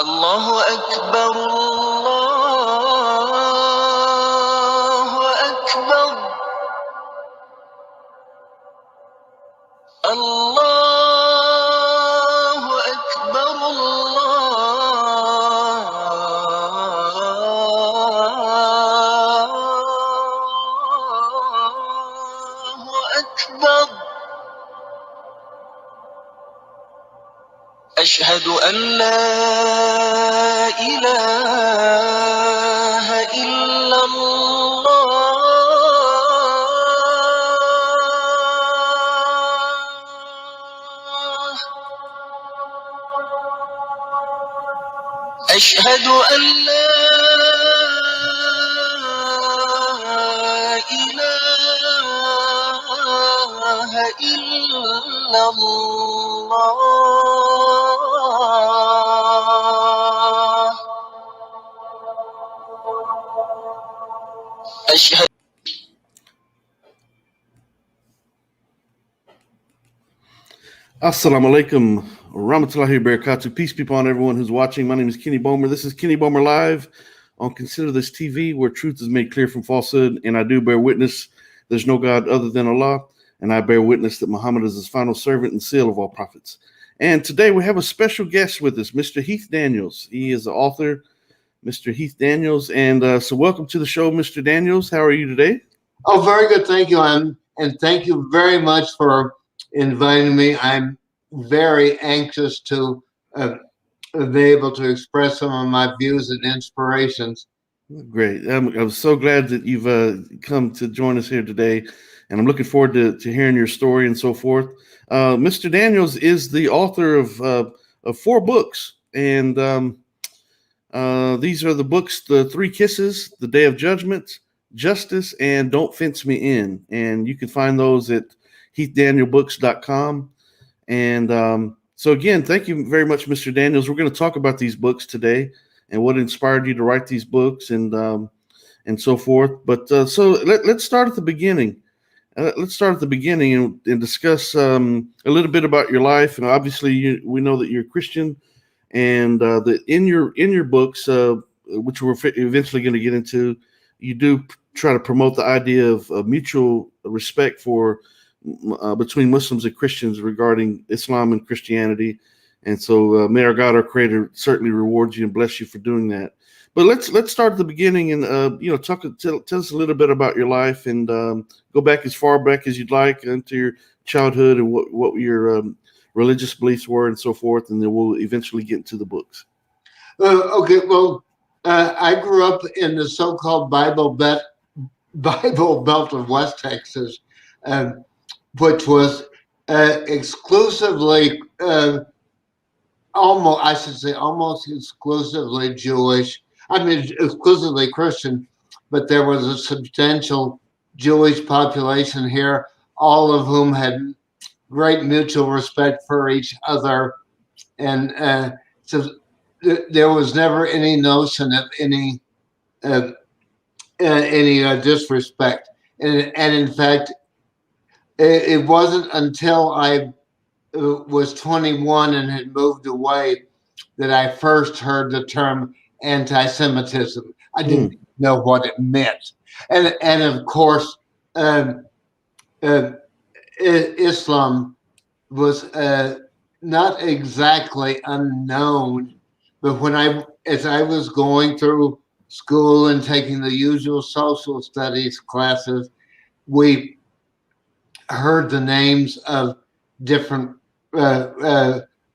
الله أكبر الله أكبر الله أكبر الله أكبر أشهد أن لا إله إلا الله أشهد أن لا إله إلا الله أشهد. Assalamu alaikum, rahmatullahi wa barakatuh. Peace be upon everyone who's watching. My name is Kenny Bomer. This is Kenny Bomer Live on Consider This TV, where truth is made clear from falsehood. And I do bear witness there's no God other than Allah. And I bear witness that Muhammad is his final servant and seal of all prophets. And today we have a special guest with us, Mr. Heath Daniels. He is the author, Mr. Heath Daniels. And so welcome to the show, Mr. Daniels. How are you today? Oh, very good. Thank you. And thank you very much for inviting me. I'm very anxious to be able to express some of my views and inspirations. Great. I'm so glad that you've come to join us here today, and I'm looking forward to hearing your story and so forth. Mr. Daniels is the author of 4 books, and these are the books: The 3 Kisses, The Day of Judgment, Justice, and Don't Fence Me In. And you can find those at heathdanielbooks.com. And so again, thank you very much, Mr. Daniels. We're going to talk about these books today and what inspired you to write these books and so forth. But so let's start at the beginning. Let's start at the beginning and discuss a little bit about your life. And obviously, we know that you're Christian, and that in your books, which we're eventually going to get into, you do try to promote the idea of mutual respect for between Muslims and Christians regarding Islam and Christianity. And so may our God, our Creator, certainly reward you and bless you for doing that. But let's start at the beginning and tell us a little bit about your life, and go back as far back as you'd like into your childhood and what your religious beliefs were and so forth, and then we'll eventually get into the books. Okay, well, I grew up in the so-called Bible Belt of West Texas, which was exclusively, almost exclusively Jewish. I mean, exclusively Christian, but there was a substantial Jewish population here, all of whom had great mutual respect for each other. And so there was never any notion of any disrespect. And in fact, it wasn't until I was 21 and had moved away that I first heard the term anti-Semitism. I didn't know what it meant. And of course, Islam was not exactly unknown, but as I was going through school and taking the usual social studies classes, we heard the names of different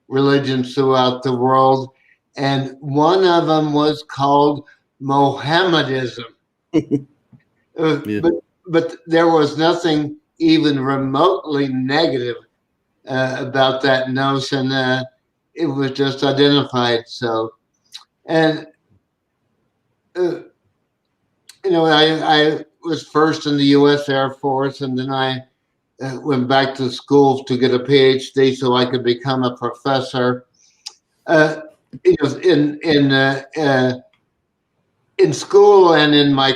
religions throughout the world, and one of them was called Mohammedism. But there was nothing even remotely negative about that notion. It was just identified so. And I was first in the U.S. Air Force, and then I went back to school to get a PhD so I could become a professor. In school and in my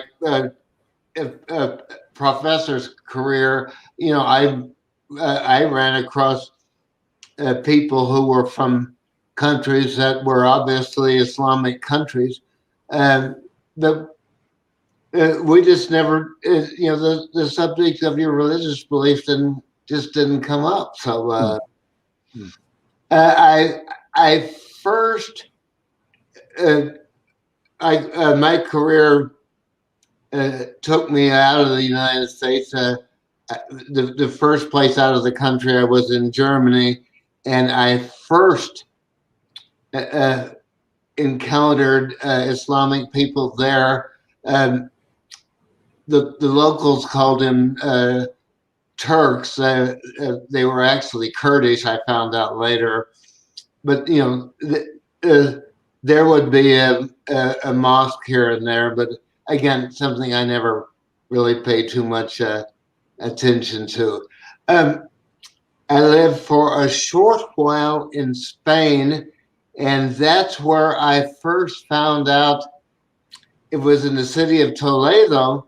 professor's career, I ran across people who were from countries that were obviously Islamic countries. The we just never, the subject of your religious beliefs didn't come up. So I first, my career took me out of the United States. The first place out of the country I was in Germany, and I first encountered Islamic people there. The locals called them Turks. They were actually Kurdish. I found out later, but there would be a mosque here and there, but again, something I never really paid too much attention to. I lived for a short while in Spain, and that's where I first found out. It was in the city of Toledo.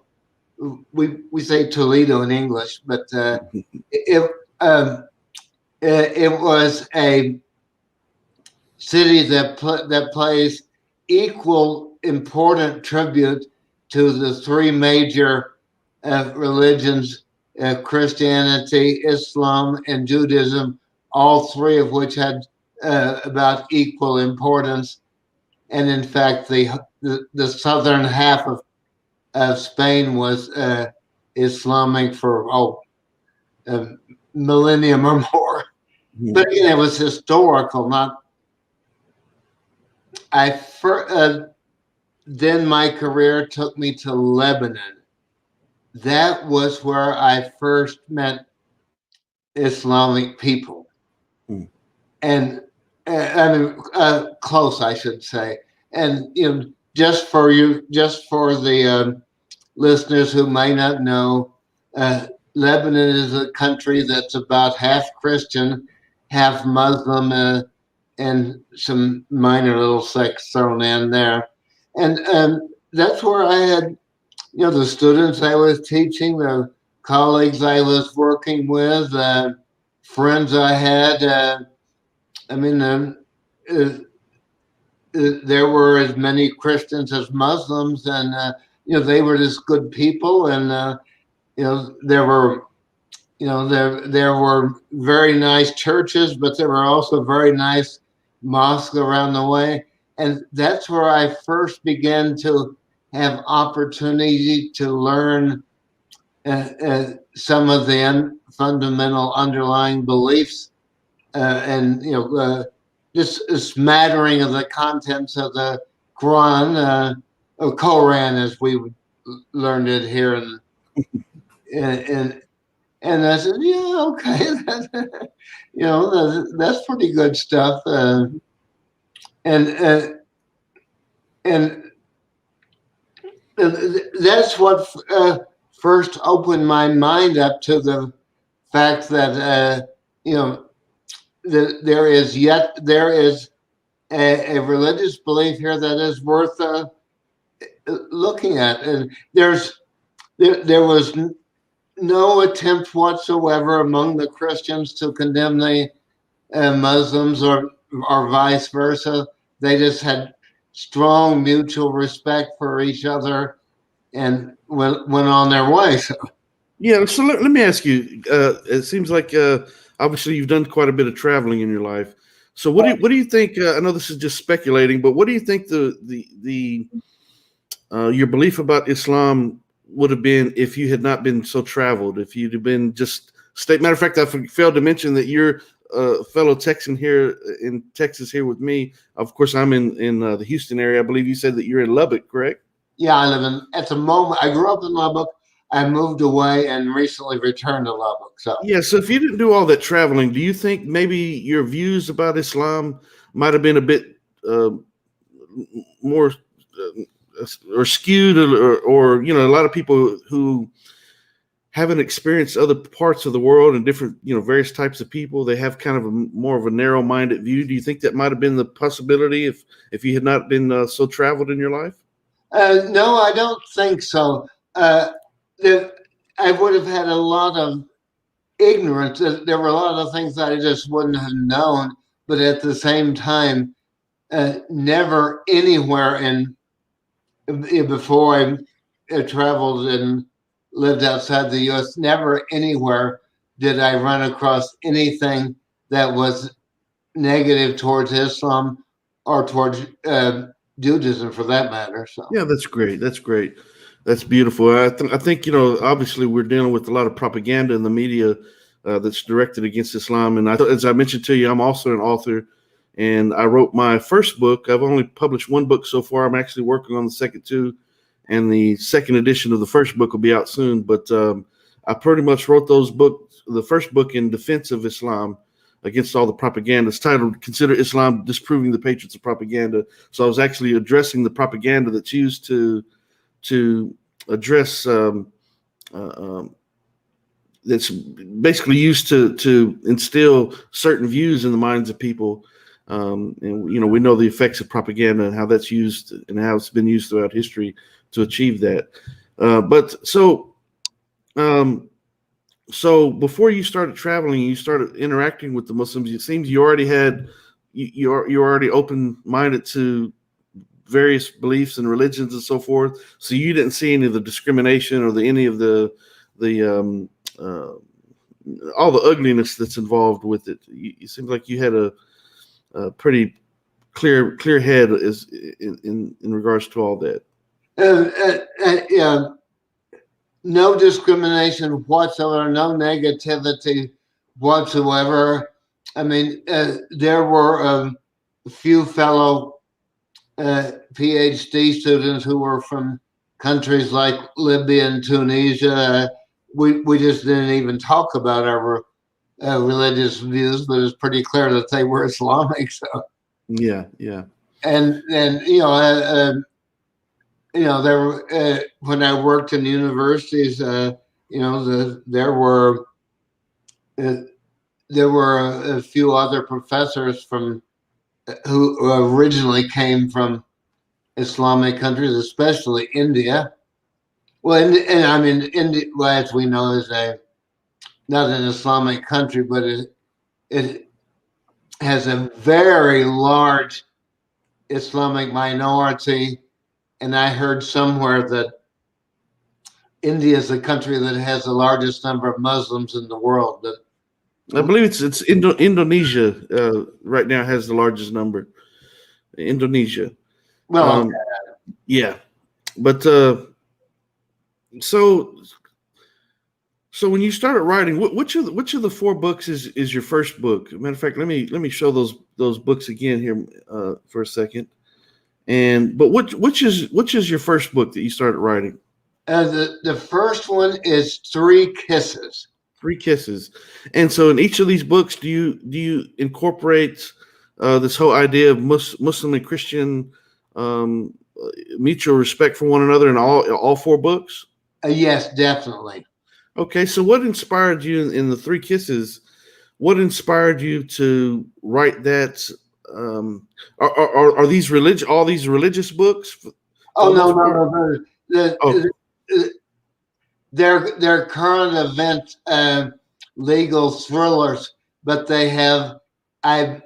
We say Toledo in English, but it was a city that plays equal important tribute to the three major religions: Christianity, Islam, and Judaism. All three of which had about equal importance, and in fact, the southern half of Spain was Islamic for a millennium or more. But again, it was historical, not. Then my career took me to Lebanon. That was where I first met Islamic people, and I mean close, I should say. And just for the listeners who may not know, Lebanon is a country that's about half Christian, half Muslim, and some minor little sects thrown in there. And that's where I had, the students I was teaching, the colleagues I was working with, friends I had. There were as many Christians as Muslims, and they were just good people, and there were very nice churches, but there were also very nice mosques around the way, and that's where I first began to have opportunity to learn some of the fundamental underlying beliefs, and just a smattering of the contents of the Quran, or Koran, as we learned it here, and I said, yeah, okay, that's pretty good stuff, and that's what first opened my mind up to the fact that there is a religious belief here that is worth looking at, and there was no attempt whatsoever among the Christians to condemn the Muslims or vice versa. They just had strong mutual respect for each other and went on their way. So. Yeah, so let me ask you. It seems like obviously you've done quite a bit of traveling in your life. So what do you think? I know this is just speculating, but what do you think the your belief about Islam would have been if you had not been so traveled? If you'd have been just state. Matter of fact, I failed to mention that you're a fellow Texan here in Texas here with me. Of course, I'm in the Houston area. I believe you said that you're in Lubbock, correct? Yeah, I live at the moment. I grew up in Lubbock. I moved away and recently returned to Lubbock. So yeah. So if you didn't do all that traveling, do you think maybe your views about Islam might have been a bit more or skewed, or a lot of people who haven't experienced other parts of the world and different, various types of people, they have kind of more of a narrow-minded view. Do you think that might have been the possibility if you had not been so traveled in your life? No, I don't think so. I would have had a lot of ignorance. There were a lot of things that I just wouldn't have known. but at the same time, never anywhere before I traveled and lived outside the U.S., never anywhere did I run across anything that was negative towards Islam or towards Judaism, for that matter. So Yeah, that's great. That's great. That's beautiful. I think, obviously we're dealing with a lot of propaganda in the media that's directed against Islam. And as I mentioned to you, I'm also an author, and I wrote my first book. I've only published one book so far. I'm actually working on the second two, and the second edition of the first book will be out soon. But I pretty much wrote the first book in defense of Islam against all the propaganda. It's titled "Consider Islam Disproving the Patriots of Propaganda." So I was actually addressing the propaganda that's used to address that's basically used to instill certain views in the minds of people. And we know the effects of propaganda and how that's used and how it's been used throughout history to achieve that. So before you started traveling, you started interacting with the Muslims. It seems you already had you're already open-minded to various beliefs and religions and so forth. So you didn't see any of the discrimination or any of the all the ugliness that's involved with it. It seems like you had a pretty clear head in regards to all that. Yeah, no discrimination whatsoever, no negativity whatsoever. I mean, there were a few fellow PhD students who were from countries like Libya and Tunisia. We just didn't even talk about our religious views, but it's pretty clear that they were Islamic. So yeah. And there were when I worked in universities, there were a few other professors who originally came from Islamic countries, especially India. Well, and I mean, India, as we know, is not an Islamic country, but it has a very large Islamic minority. And I heard somewhere that India is the country that has the largest number of Muslims in the world. I believe it's Indonesia right now has the largest number. Indonesia. Well, yeah, but so when you started writing, which of the four books is your first book? Matter of fact, let me show those books again here for a second. But which is your first book that you started writing? The first one is Three Kisses. Three Kisses. And so in each of these books, do you incorporate this whole idea of Muslim and Christian mutual respect for one another in all four books? Yes, definitely. Okay, so what inspired you in the Three Kisses? What inspired you to write that? Are these all these religious books? Oh no. They're current event legal thrillers, but I've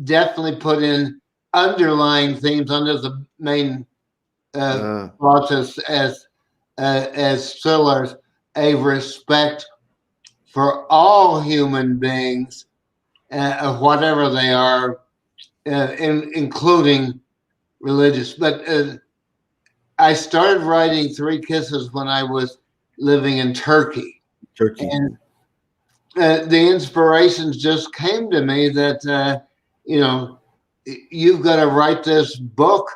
definitely put in underlying themes under the main process as thrillers, a respect for all human beings, whatever they are, including religious. But I started writing Three Kisses when I was living in Turkey. And the inspirations just came to me that, you've got to write this book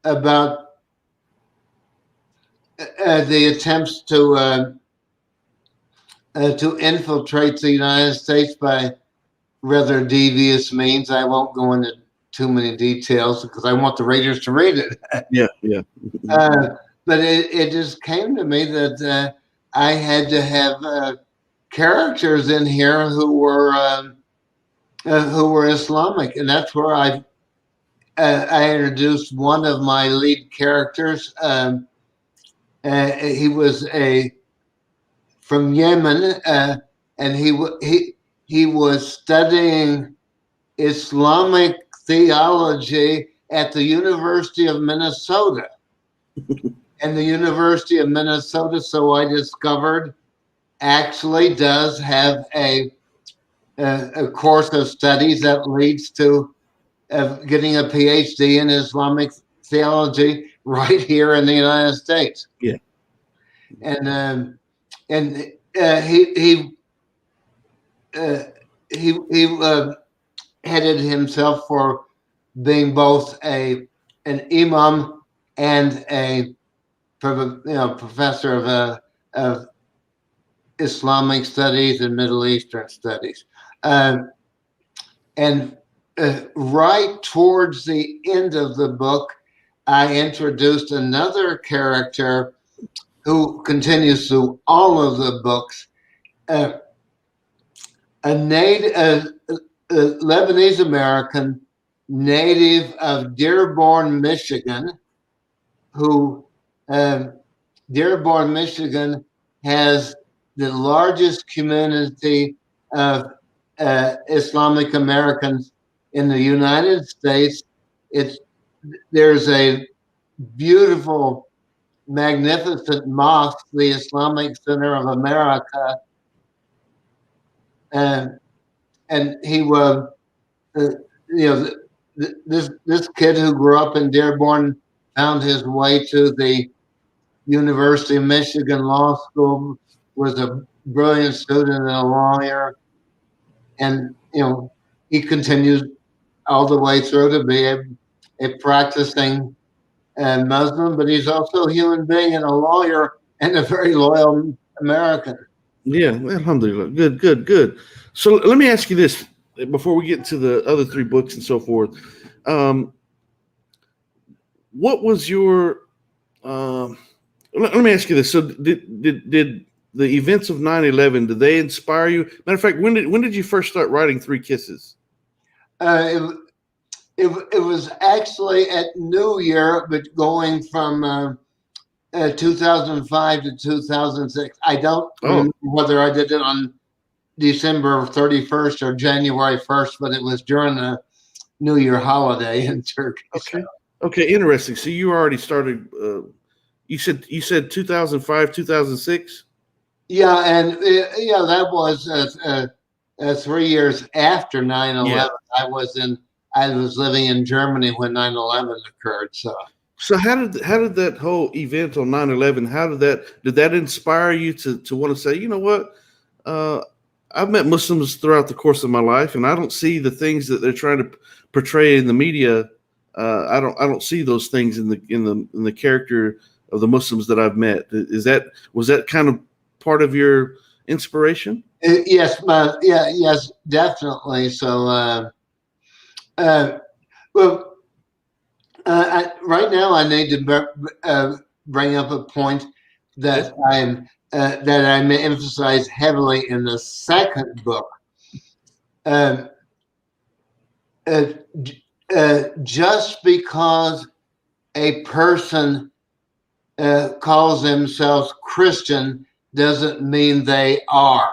about the attempts to infiltrate the United States by rather devious means. I won't go into too many details because I want the readers to read it. Yeah. But it just came to me that I had to have characters in here who were Islamic, and that's where I introduced one of my lead characters. He was from Yemen, and he was studying Islamic theology at the University of Minnesota. And the University of Minnesota, so I discovered, actually does have a course of studies that leads to getting a PhD in Islamic theology right here in the United States. Yeah. And he headed himself for being both an imam and a professor of Islamic studies and Middle Eastern studies. And right towards the end of the book, I introduced another character who continues through all of the books, a Lebanese American native of Dearborn, Michigan, who Dearborn, Michigan has the largest community of Islamic Americans in the United States. There's a beautiful, magnificent mosque, the Islamic Center of America, and he was, this kid who grew up in Dearborn found his way to the University of Michigan Law School, was a brilliant student and a lawyer, and he continues all the way through to be a practicing Muslim, but he's also a human being and a lawyer and a very loyal American. Yeah, alhamdulillah. Good. So let me ask you this before we get to the other three books and so forth. What was your let me ask you this. So did the events of 9/11, did they inspire you? Matter of fact, when did you first start writing Three Kisses? It was actually at New Year, but going from 2005 to 2006. I don't remember whether I did it on December 31st or January 1st, but it was during the New Year holiday in Turkey. Okay, interesting. So you already started. You said 2005, 2006. Yeah, and that was 3 years after 9/11. Yeah. I was living in Germany when 9/11 occurred. So how did that whole event on 9/11? Did that inspire you to want to say, you know what? I've met Muslims throughout the course of my life, and I don't see the things that they're trying to portray in the media. I don't see those things in the character of the Muslims that I've met. Was that kind of part of your inspiration? Yes, yes, definitely. So, right now I need to bring up a point that I may emphasize heavily in the second book. Just because a person calls themselves Christian doesn't mean they are.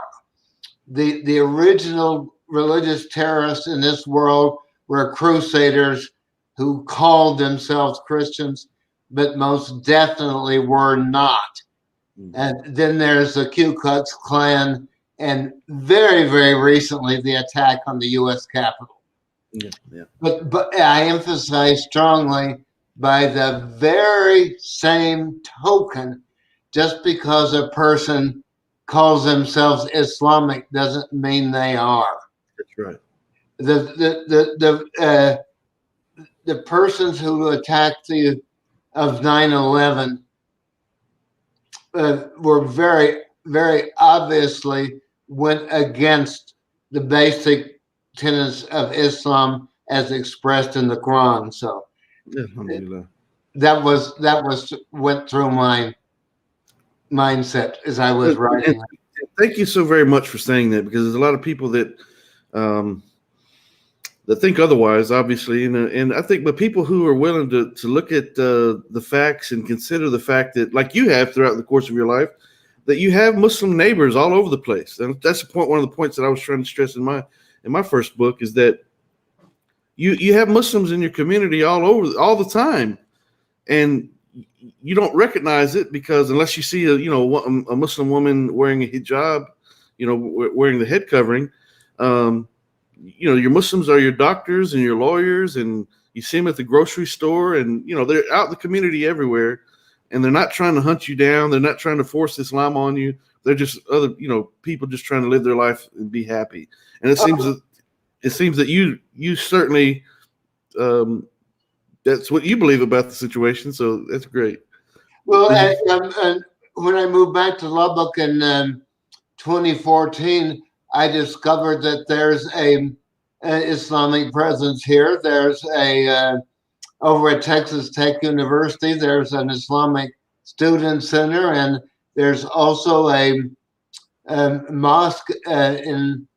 The original religious terrorists in this world were crusaders who called themselves Christians, but most definitely were not. And then there's the Ku Klux Klan, and very, very recently the attack on the U.S. Capitol. Yeah. But I emphasize strongly, by the very same token, just because a person calls themselves Islamic doesn't mean they are. That's right. The persons who attacked of 9/11 were very, very obviously went against the basic tenets of Islam as expressed in the Quran. So that went through my mindset as I was writing. Thank you so very much for saying that, because there's a lot of people that think otherwise, obviously, and I think, but people who are willing to look at the facts and consider the fact that, like you have throughout the course of your life, that you have Muslim neighbors all over the place. And that's one of the points that I was trying to stress in my first book, is that you have Muslims in your community all the time, and you don't recognize it because unless you see a Muslim woman wearing a hijab, wearing the head covering, your Muslims are your doctors and your lawyers, and you see them at the grocery store, and they're out in the community everywhere, and they're not trying to hunt you down. They're not trying to force Islam on you. They're just other people just trying to live their life and be happy. And it seems that you certainly that's what you believe about the situation. So that's great. Well, and when I moved back to Lubbock in 2014, I discovered that there's an Islamic presence here. There's over at Texas Tech University, there's an Islamic Student Center, and there's also a mosque in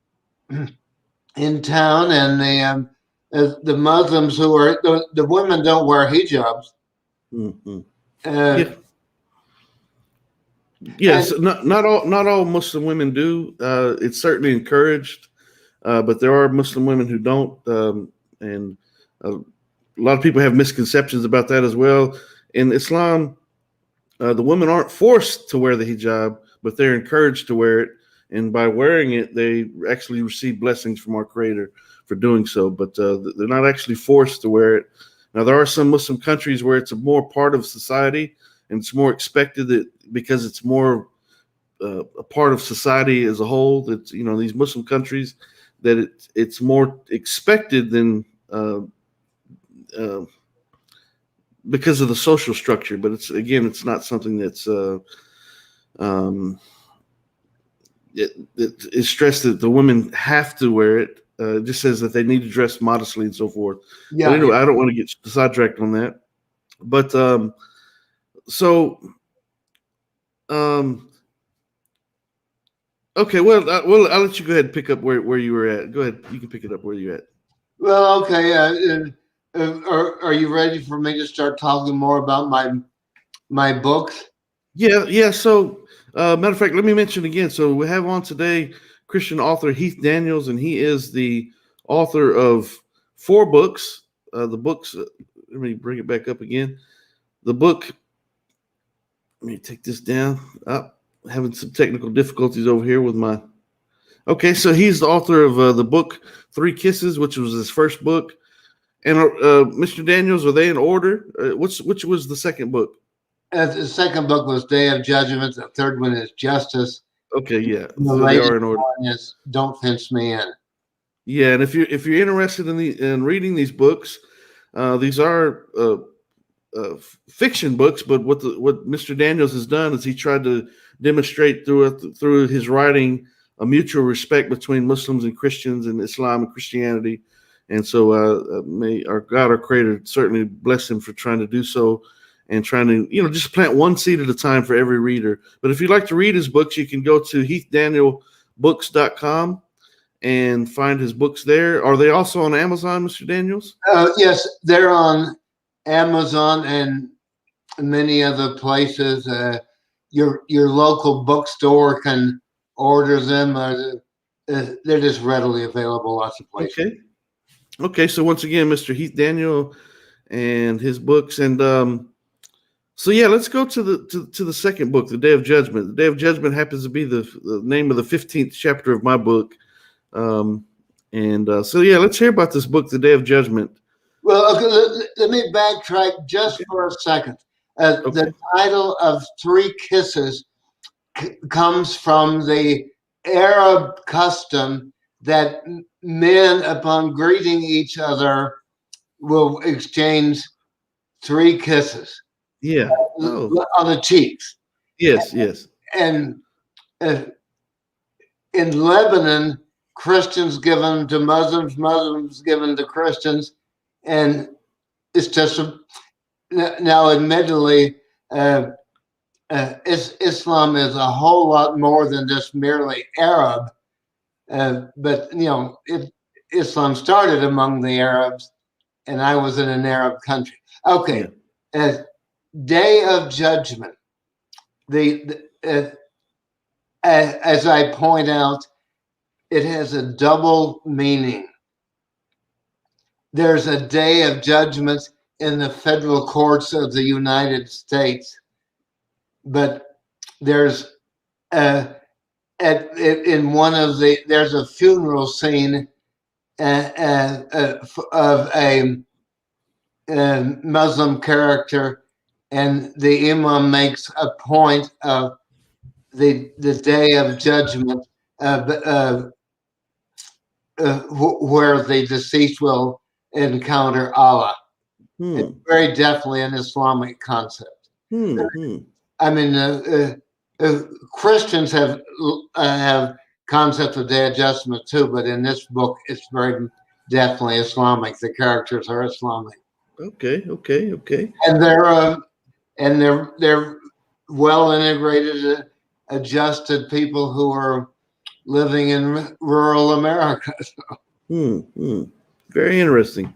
town, and the Muslims who are the women don't wear hijabs. Mm-hmm. Yes, not all Muslim women do. It's certainly encouraged, but there are Muslim women who don't, and a lot of people have misconceptions about that as well. In Islam, the women aren't forced to wear the hijab, but they're encouraged to wear it, and by wearing it, they actually receive blessings from our Creator for doing so. But they're not actually forced to wear it. Now, there are some Muslim countries where it's a more part of society, and it's more expected that because it's more a part of society as a whole. That these Muslim countries, that it's more expected than because of the social structure. But it's not something that's it is stressed that the women have to wear it. It just says that they need to dress modestly and so forth. Yeah. But anyway, I don't want to get sidetracked on that. But okay. Well, I'll let you go ahead and pick up where you were at. Go ahead. You can pick it up where you're at. Well, okay. Are you ready for me to start talking more about my books? Yeah. So, matter of fact, let me mention again. So we have on today Christian author Heath Daniels, and he is the author of 4 books. The books. Let me bring it back up again. The book. Let me take this down. Having some technical difficulties over here with my. Okay, so he's the author of the book 3 Kisses, which was his first book. And Mr. Daniels, are they in order? Which was the second book? The second book was Day of Judgment. The third one is Justice. Okay, yeah. The So they are in order. one is Don't Fence Me In. Yeah, and if you're interested in reading these books, these are fiction books. But what Mr. Daniels has done is he tried to demonstrate through his writing a mutual respect between Muslims and Christians, and Islam and Christianity. And so may our God, our Creator, certainly bless him for trying to do so, and trying to, just plant one seed at a time for every reader. But if you'd like to read his books, you can go to heathdanielbooks.com and find his books there. Are they also on Amazon, Mr. Daniels? Yes, they're on Amazon and many other places. Your local bookstore can order them. They're just readily available lots of places. Okay. So once again, Mr. Heath Daniel and his books, and so yeah, let's go to the second book, The Day of Judgment. The Day of Judgment happens to be the name of the 15th chapter of my book, so yeah, let's hear about this book, The Day of Judgment. Well, okay, let me backtrack just for a second. The title of 3 Kisses comes from the Arab custom that men, upon greeting each other, will exchange 3 kisses. Yeah. On the cheeks. Yes. And in Lebanon, Christians give them to Muslims, Muslims give them to Christians, and it's just now, admittedly, Islam is a whole lot more than just merely Arab. But Islam started among the Arabs, and I was in an Arab country. Okay, Day of Judgment. As I point out, it has a double meaning. there's a day of judgment in the federal courts of the United States, but there's in one of there's a funeral scene of a Muslim character, and the imam makes a point of the day of judgment where the deceased will encounter Allah. It's very definitely an Islamic concept. I mean, Christians have concept of day of judgment too, but in this book, it's very definitely Islamic. The characters are Islamic. Okay. And they're well integrated, adjusted people who are living in rural America. Very interesting.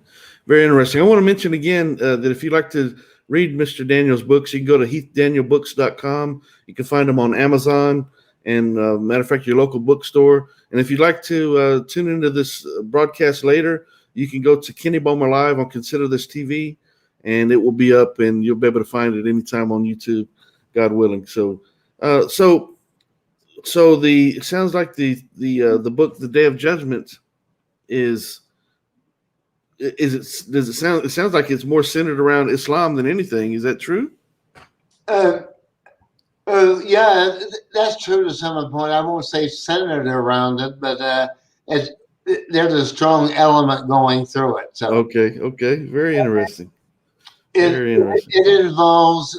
Very interesting. I want to mention again that if you'd like to read Mr. Daniels' books, you can go to heathdanielbooks.com. You can find them on Amazon and, matter of fact, your local bookstore. And if you'd like to tune into this broadcast later, you can go to Kenny Bomer Live on Consider This TV, and it will be up, and you'll be able to find it anytime on YouTube, God willing. So, it sounds like the book, The Day of Judgment, does it sounds like it's more centered around Islam than anything. Is that true? Yeah, that's true to some point. I won't say centered around it, but there's a strong element going through it. So okay, very interesting. It involves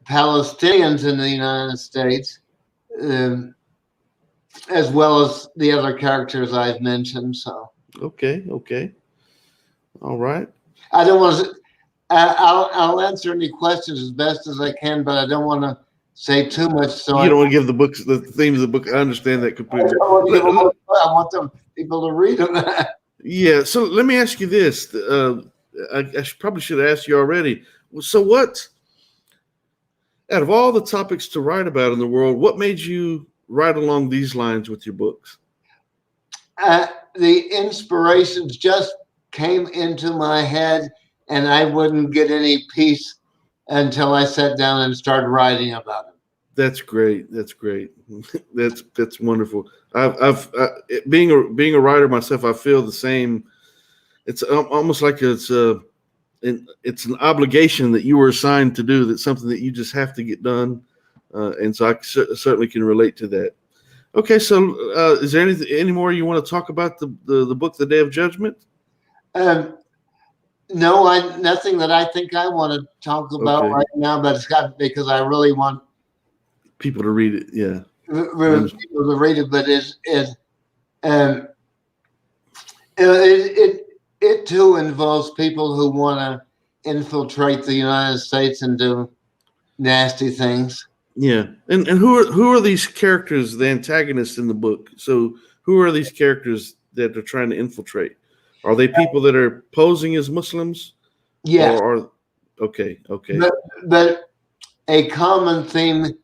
Palestinians in the United States, as well as the other characters I've mentioned. So okay, all right. I don't want to. I'll answer any questions as best as I can, but I don't want to say too much. So you don't want to give the theme of the book. I understand that completely. I want them people to read them. Yeah. So let me ask you this. I probably should have asked you already. So what, out of all the topics to write about in the world, what made you write along these lines with your books? The inspirations just came into my head, and I wouldn't get any peace until I sat down and started writing about it. That's great. That's wonderful. Being a writer myself, I feel the same. It's almost like it's an obligation that you were assigned to do. That's something that you just have to get done, and so I certainly can relate to that. Okay, so is there any more you want to talk about the book, The Day of Judgment? No, nothing that I think I want to talk about right now, but it's got because I really want people to read it. Yeah, people to read it. But it too involves people who want to infiltrate the United States and do nasty things. Yeah, and who are these characters, the antagonists in the book? So who are these characters that are trying to infiltrate? Are they people that are posing as Muslims? Yeah. Okay. But a common theme,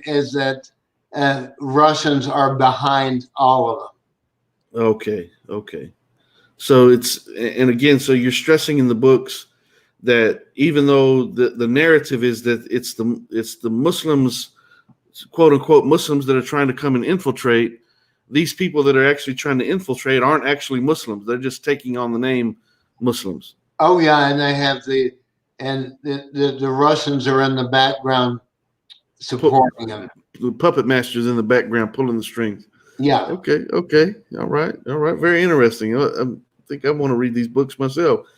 is that Russians are behind all of them. Okay. So so you're stressing in the books that even though the narrative is that it's the Muslims, quote unquote Muslims, that are trying to come and infiltrate, these people that are actually trying to infiltrate aren't actually Muslims. They're just taking on the name Muslims. Oh yeah, and they have the Russians are in the background supporting them. The puppet masters in the background pulling the strings. Yeah. Okay. All right. Very interesting. I think I want to read these books myself.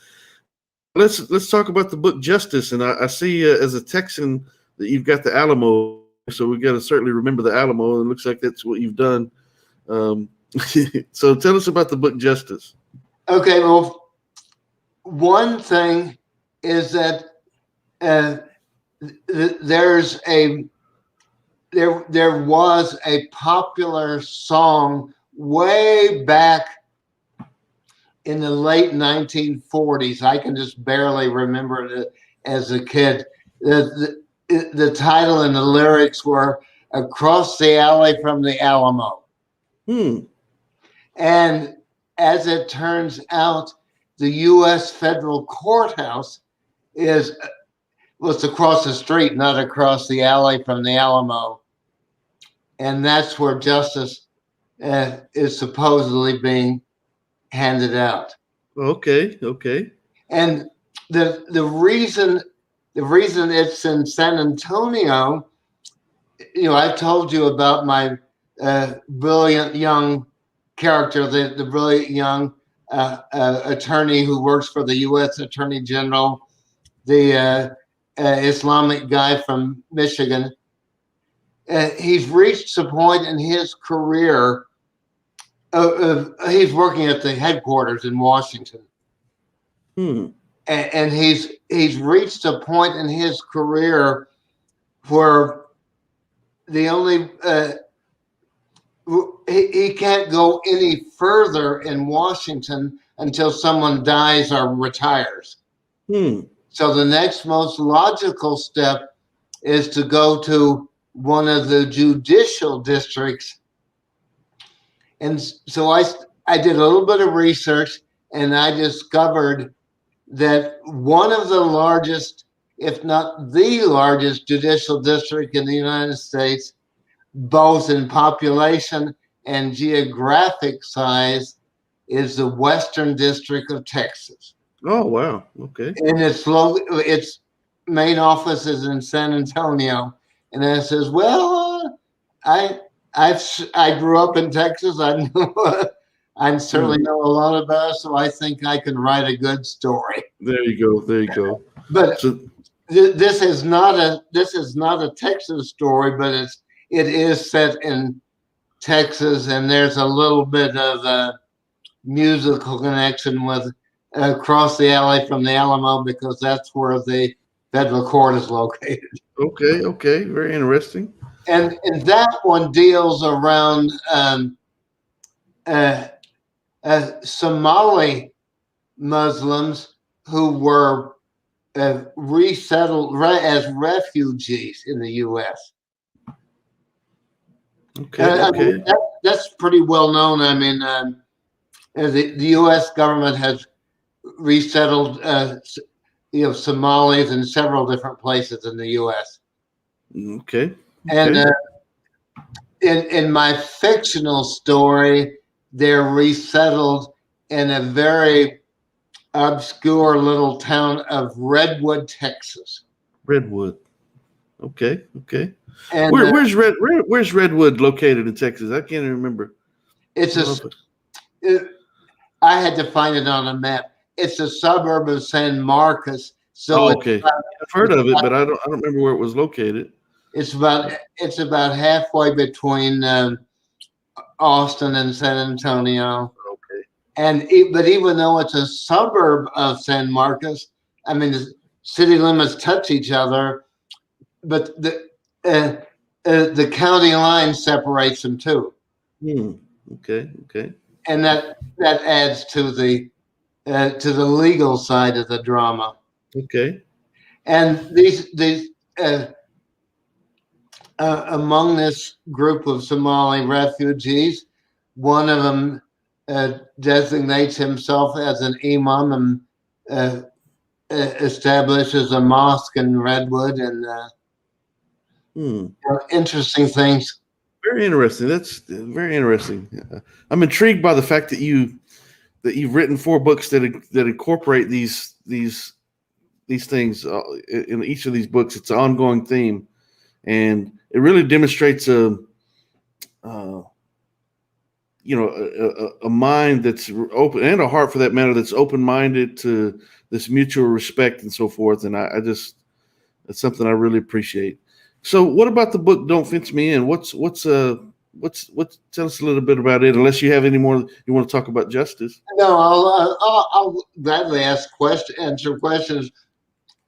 Let's talk about the book Justice. And I see as a Texan that you've got the Alamo, so we got to certainly remember the Alamo. It looks like that's what you've done. So tell us about the book Justice. Okay, well, one thing is that there was a popular song way back in the late 1940s. I can just barely remember it as a kid. The title and the lyrics were "Across the Alley from the Alamo." And as it turns out, the U.S. federal courthouse is well, it's across the street, not across the alley from the Alamo. And that's where justice is supposedly being handed out. Okay. Okay. And the reason it's in San Antonio, I told you about my brilliant young character, the brilliant young attorney who works for the U.S. Attorney General, the Islamic guy from Michigan. He's reached a point in his career. He's working at the headquarters in Washington. And he's reached a point in his career where the only he can't go any further in Washington until someone dies or retires. So the next most logical step is to go to one of the judicial districts. And so I did a little bit of research, and I discovered that one of the largest, if not the largest, judicial district in the United States, both in population and geographic size, is the Western District of Texas. Oh, wow. Okay. And its main office is in San Antonio. And I says, well, I grew up in Texas. I certainly know a lot about it, so I think I can write a good story. There you go. There you go. But this is not a Texas story, but it is set in Texas, and there's a little bit of a musical connection with across the alley from the Alamo, because that's where the federal court is located. Okay. Okay. Very interesting. And that one deals around Somali Muslims who were resettled as refugees in the U.S. Okay. Okay. I mean, that's pretty well known. I mean, the U.S. government has resettled Somalis in several different places in the U.S. Okay. And in my fictional story, they're resettled in a very obscure little town of Redwood, Texas. Redwood. Okay. Okay. And where's Redwood located in Texas? I can't even remember. I had to find it on a map. It's a suburb of San Marcos. So okay. I've heard of it, but I don't remember where it was located. It's about halfway between Austin and San Antonio. Okay. But even though it's a suburb of San Marcos, I mean, the city limits touch each other, but the county line separates them too. Okay. Okay. And that adds to the legal side of the drama. Okay. And these among this group of Somali refugees, one of them designates himself as an imam and establishes a mosque in Redwood, and interesting things. Very interesting. That's very interesting. I'm intrigued by the fact that you've written 4 books that incorporate these things in each of these books. It's an ongoing theme, and it really demonstrates a mind that's open, and a heart for that matter, that's open-minded to this mutual respect and so forth. And I just, that's something I really appreciate. So what about the book Don't Fence Me In? Tell us a little bit about it, unless you have any more you want to talk about justice. No, I'll gladly answer questions.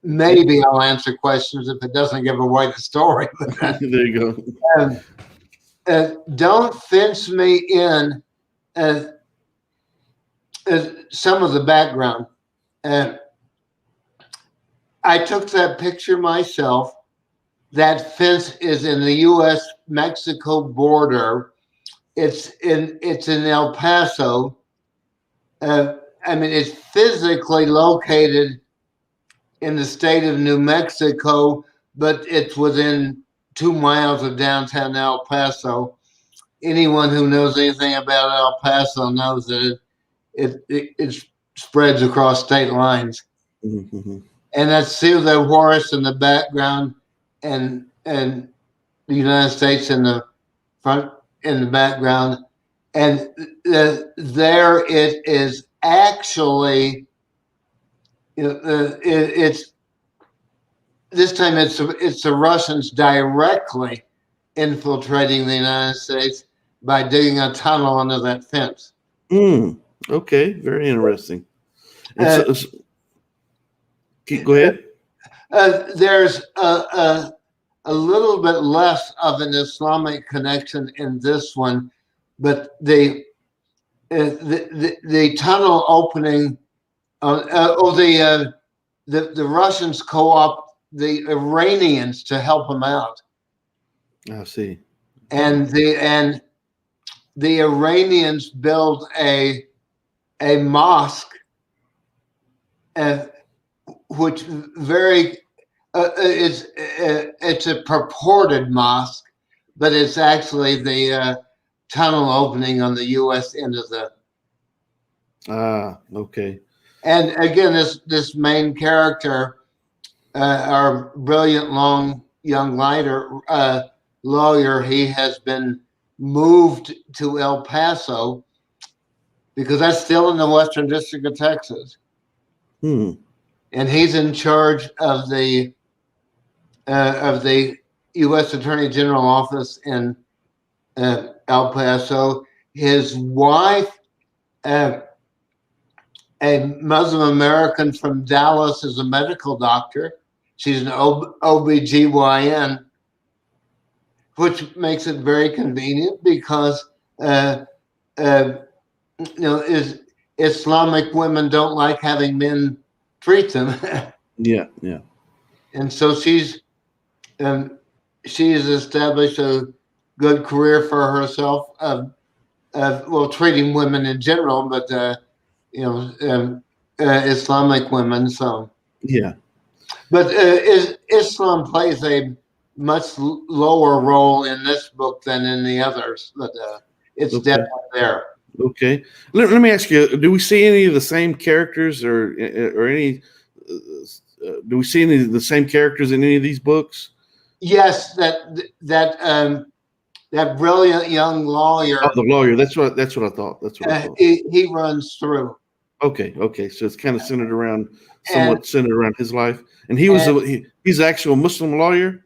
Maybe I'll answer questions if it doesn't give away the story. There you go. Don't Fence Me In. Some of the background. I took that picture myself. That fence is in the U.S.-Mexico border, it's in El Paso. It's physically located in the state of New Mexico, but it's within 2 miles of downtown El Paso. Anyone who knows anything about El Paso knows that it spreads across state lines. Mm-hmm. And that's Ciudad Juarez in the background, and the United States in the front in the background, and there it is actually, it's this time it's the Russians directly infiltrating the United States by digging a tunnel under that fence. Okay, very interesting. Go ahead. There's a little bit less of an Islamic connection in this one, but the tunnel opening, the Russians co-opt the Iranians to help them out. I see. And the Iranians build a mosque, which it's a purported mosque, but it's actually the tunnel opening on the U.S. end of the. Okay. And again, this main character, our brilliant young lawyer, he has been moved to El Paso because that's still in the Western District of Texas. And he's in charge of the U.S. Attorney General office in El Paso. His wife, a Muslim American from Dallas, is a medical doctor. She's an OBGYN, which makes it very convenient because Islamic women don't like having men treat them. Yeah. And so she's established a good career for herself of treating women in general, but Islamic women. So yeah. But Islam plays a much lower role in this book than in the others, but it's definitely there. Okay. Let me ask you: do we see any of the same characters, or any? Do we see any of the same characters in any of these books? Yes, that brilliant young lawyer. Oh, the lawyer. That's what I thought. That's what I thought. He runs through. Okay. So it's kind of centered around his life, and he's actually a Muslim lawyer.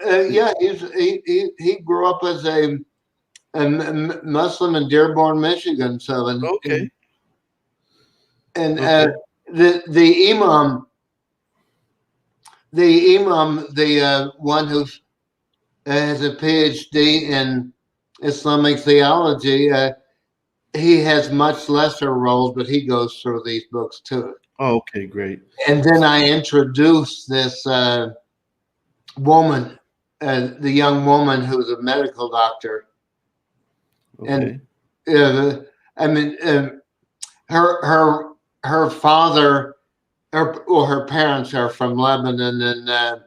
Yeah, he grew up as a Muslim in Dearborn, Michigan. So okay. The imam, the one who has a PhD in Islamic theology, he has much lesser roles, but he goes through these books too. Oh, okay, great. And then I introduced this woman, the young woman who's a medical doctor. Okay. And her father, her parents are from Lebanon, and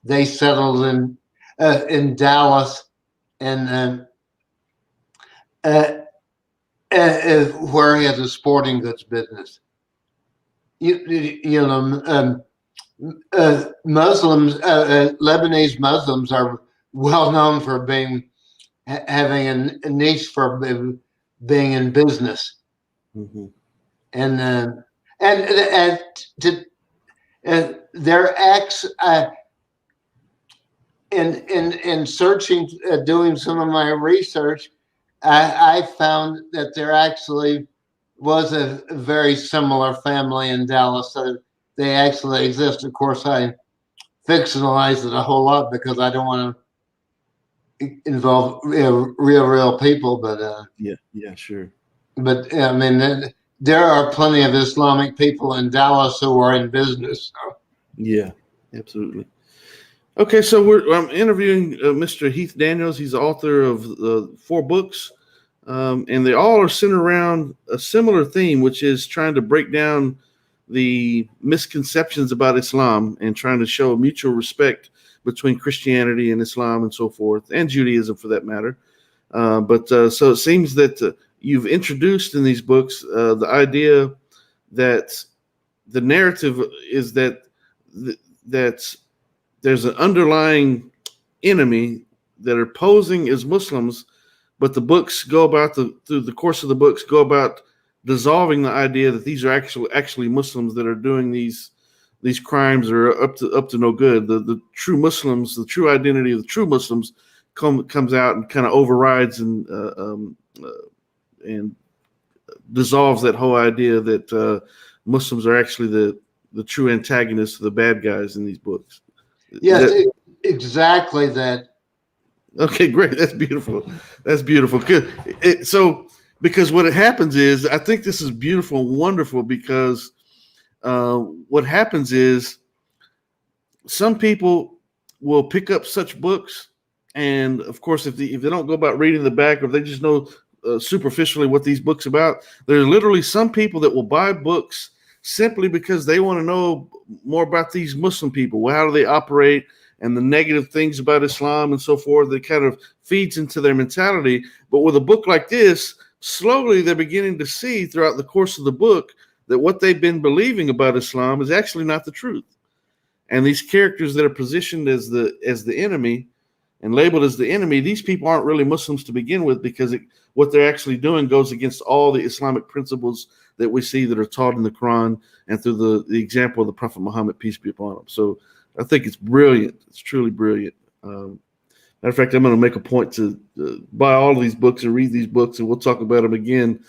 they settled in Dallas, and where he has a sporting goods business. Muslims, Lebanese Muslims are well known for having a niche for being in business. Mm-hmm. And their acts in searching, doing some of my research, I found that there actually was a very similar family in Dallas. So they actually exist. Of course, I fictionalized it a whole lot because I don't want to involve real people. But yeah, sure. But I mean, there are plenty of Islamic people in Dallas who are in business. So. Yeah, absolutely. Okay, so I'm interviewing Mr. Heath Daniels. He's the author of 4 books, and they all are centered around a similar theme, which is trying to break down the misconceptions about Islam and trying to show mutual respect between Christianity and Islam and so forth, and Judaism for that matter. But so it seems that you've introduced in these books the idea that the narrative is that that there's an underlying enemy that are posing as Muslims, but the books go about through the course of the books go about dissolving the idea that these are actually Muslims that are doing these crimes are up to no good. The true Muslims, the true identity of the true Muslims, comes out and kind of overrides and dissolves that whole idea that Muslims are actually the true antagonists, the bad guys in these books. Yes, exactly that. Okay, great. That's beautiful. That's beautiful. Good. So, because what happens is, I think this is beautiful and wonderful because what happens is some people will pick up such books, and of course, if they don't go about reading the back, or if they just know superficially what these books about, there are literally some people that will buy books simply because they want to know more about these Muslim people. Well, how do they operate? And the negative things about Islam and so forth, that kind of feeds into their mentality. But with a book like this, slowly they're beginning to see throughout the course of the book that what they've been believing about Islam is actually not the truth. And these characters that are positioned as the enemy and labeled as the enemy, these people aren't really Muslims to begin with, because what they're actually doing goes against all the Islamic principles that we see that are taught in the Quran and through the example of the Prophet Muhammad, peace be upon him. So I think it's brilliant. It's truly brilliant. Matter of fact, I'm going to make a point to buy all of these books and read these books, and we'll talk about them again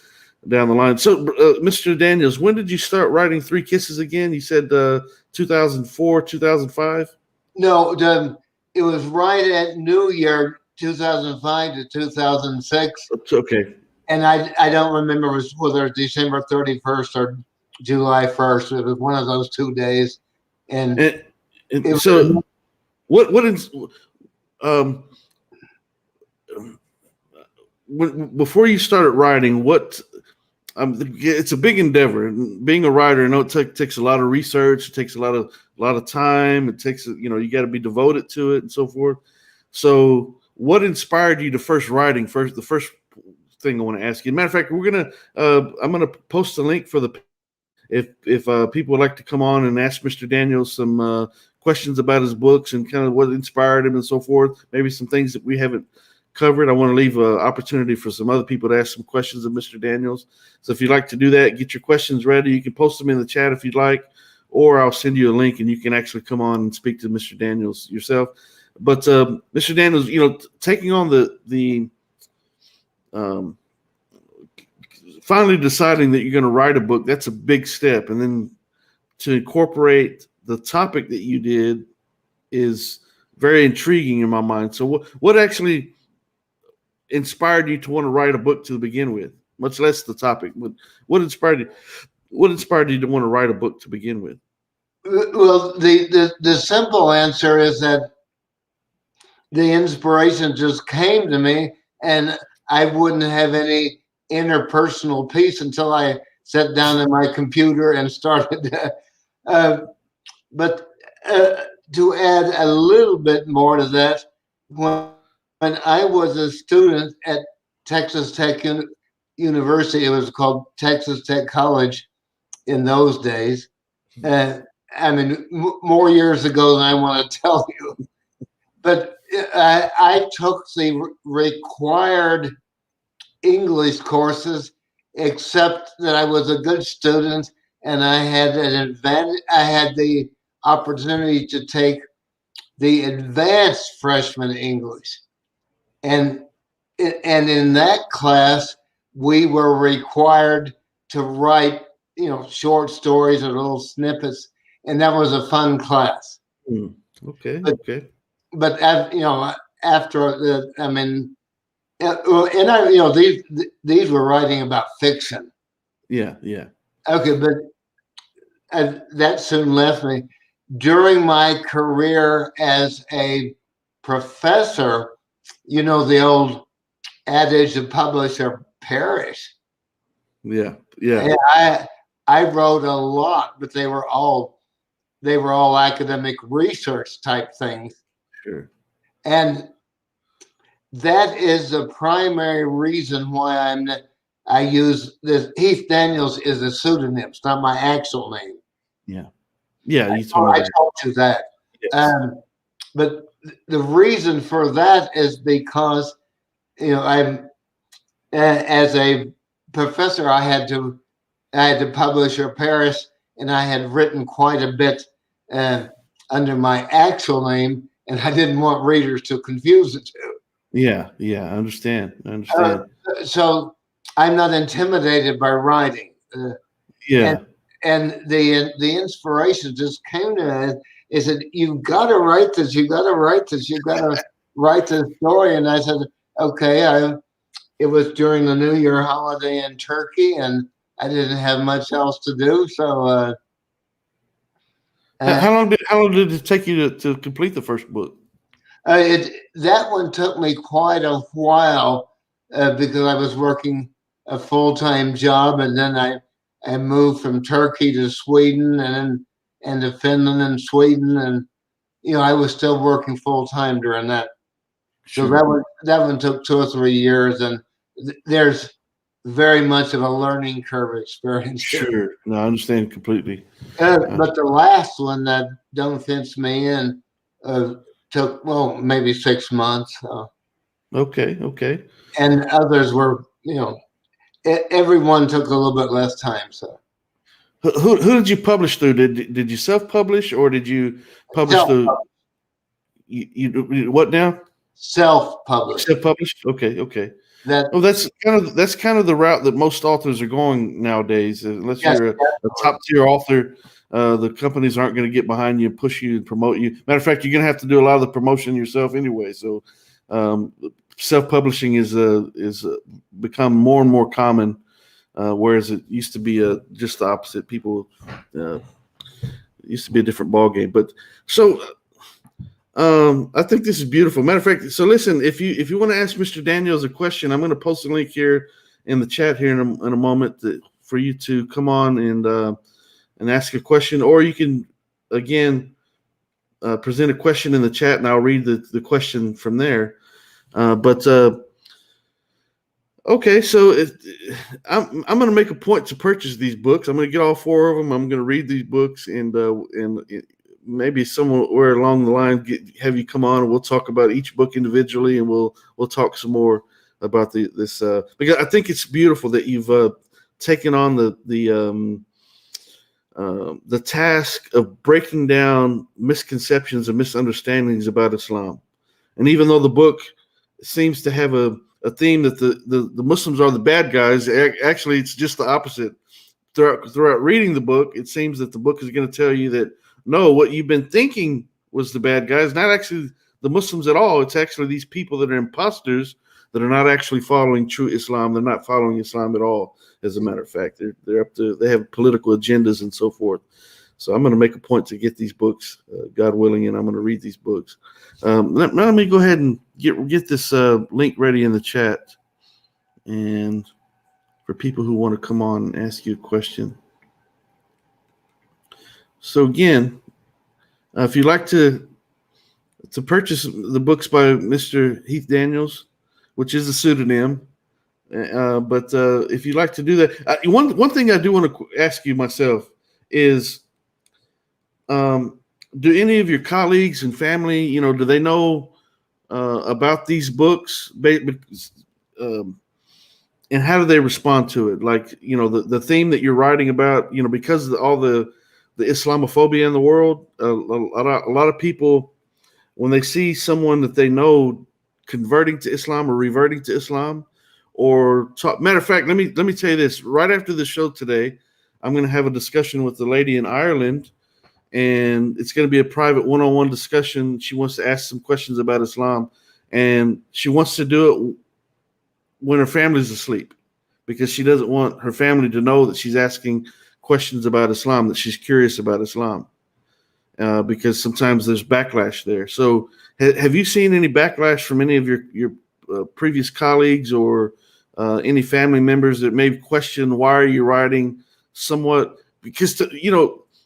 down the line. So, Mr. Daniels, when did you start writing Three Kisses again? You said 2004, 2005? No, it was right at New Year 2005 to 2006. Okay. And I don't remember whether it was December 31st or July 1st. It was one of those 2 days. And so what is before you started writing, it's a big endeavor. Being a writer, I know it takes a lot of research. It takes a lot of time. It takes, you got to be devoted to it and so forth. So what inspired you to the first thing I want to ask you? Matter of fact, I'm gonna post a link for if people would like to come on and ask Mr. Daniels some questions about his books and kind of what inspired him and so forth, maybe some things that we haven't covered. I want to leave an opportunity for some other people to ask some questions of Mr. Daniels. So if you'd like to do that, get your questions ready. You can post them in the chat if you'd like, or I'll send you a link and you can actually come on and speak to Mr. Daniels yourself. But Mr. Daniels, taking on the finally deciding that you're going to write a book, that's a big step. And then to incorporate the topic that you did is very intriguing in my mind. So what actually inspired you to want to write a book to begin with, much less the topic? What inspired you to want to write a book to begin with? Well, the simple answer is that the inspiration just came to me, and I wouldn't have any interpersonal peace until I sat down at my computer and started. But to add a little bit more to that, when I was a student at Texas Tech University, it was called Texas Tech College in those days. I mean, more years ago than I want to tell you. But I took the required English courses, except that I was a good student and I had an advantage. I had the opportunity to take the advanced freshman English, and in that class we were required to write, short stories or little snippets, and that was a fun class. Okay. But after these were writing about fiction. Yeah. Okay, but that soon left me. during my career as a professor, you know, the old adage of publish or perish. Yeah. Yeah. And I wrote a lot, but they were all academic research type things. Sure. And that is the primary reason why I use this. Heath Daniels is a pseudonym. It's not my actual name. Yeah. Yeah. You told me I that. told you that. Yes. But the reason for that is because, you know, as a professor, I had to publish or perish, and I had written quite a bit uh, under my actual name, and I didn't want readers to confuse the two. Yeah. Yeah. I understand. So I'm not intimidated by writing, Yeah. and the inspiration just came to me. Is that you've got to write this? You got to write this. You got to write this story. And I said, okay. It was during the New Year holiday in Turkey, and I didn't have much else to do. So, How long did it take you to complete the first book? that one took me quite a while because I was working a full-time job, and then I moved from Turkey to Sweden, and to Finland and Sweden, and you know I was still working full-time during that. So Sure. that one took 2 or 3 years, and there's very much of a learning curve experience here. Sure. No, I understand completely. But the last one, that Don't Fence Me In, took, well, maybe 6 months. Okay. Okay. And others were, you know, everyone took a little bit less time. So Who did you publish through? Did you self publish or did you publish self through? You what now? self-published. Self published. Okay. Okay. That Oh, that's kind of the route that most authors are going nowadays. Unless yes, you're a top tier author, the companies aren't going to get behind you and push you and promote you. Matter of fact, you're going to have to do a lot of the promotion yourself anyway. So, self publishing is become more and more common, whereas it used to be just the opposite. People it used to be a different ball game. But so. I think this is beautiful. Matter of fact, so listen, if you want to ask Mr. Daniels a question, I'm going to post a link here in the chat here in a moment for you to come on and ask a question, or you can again present a question in the chat, and I'll read the question from there. Okay, so I'm going to make a point to purchase these books. I'm going to get all 4 of them. I'm going to read these books and maybe somewhere along the line have you come on and we'll talk about each book individually, and we'll talk some more about this because I think it's beautiful that you've taken on the task of breaking down misconceptions and misunderstandings about Islam. And even though the book seems to have a theme that the Muslims are the bad guys, actually it's just the opposite. Throughout reading the book, it seems that the book is going to tell you that no, what you've been thinking was the bad guys, not actually the Muslims at all. It's actually these people that are imposters that are not actually following true Islam. They're not following Islam at all. As a matter of fact, they have political agendas and so forth. So I'm going to make a point to get these books, God willing, and I'm going to read these books. Let me go ahead and get this link ready in the chat, and for people who want to come on and ask you a question. So again, if you'd like to purchase the books by Mr. Heath Daniels, which is a pseudonym, but if you'd like to do that, one thing I do want to ask you myself is, do any of your colleagues and family, do they know about these books? And how do they respond to it? Like, the theme that you're writing about, because of all the Islamophobia in the world, a lot of people, when they see someone that they know converting to Islam or reverting to Islam, matter of fact, let me tell you this. Right after the show today, I'm going to have a discussion with the lady in Ireland, and it's going to be a private one-on-one discussion. She wants to ask some questions about Islam, and she wants to do it when her family's asleep, because she doesn't want her family to know that she's asking questions about Islam, that she's curious about Islam. because sometimes there's backlash there. So have you seen any backlash from any of your previous colleagues or any family members that may question why are you writing somewhat? Because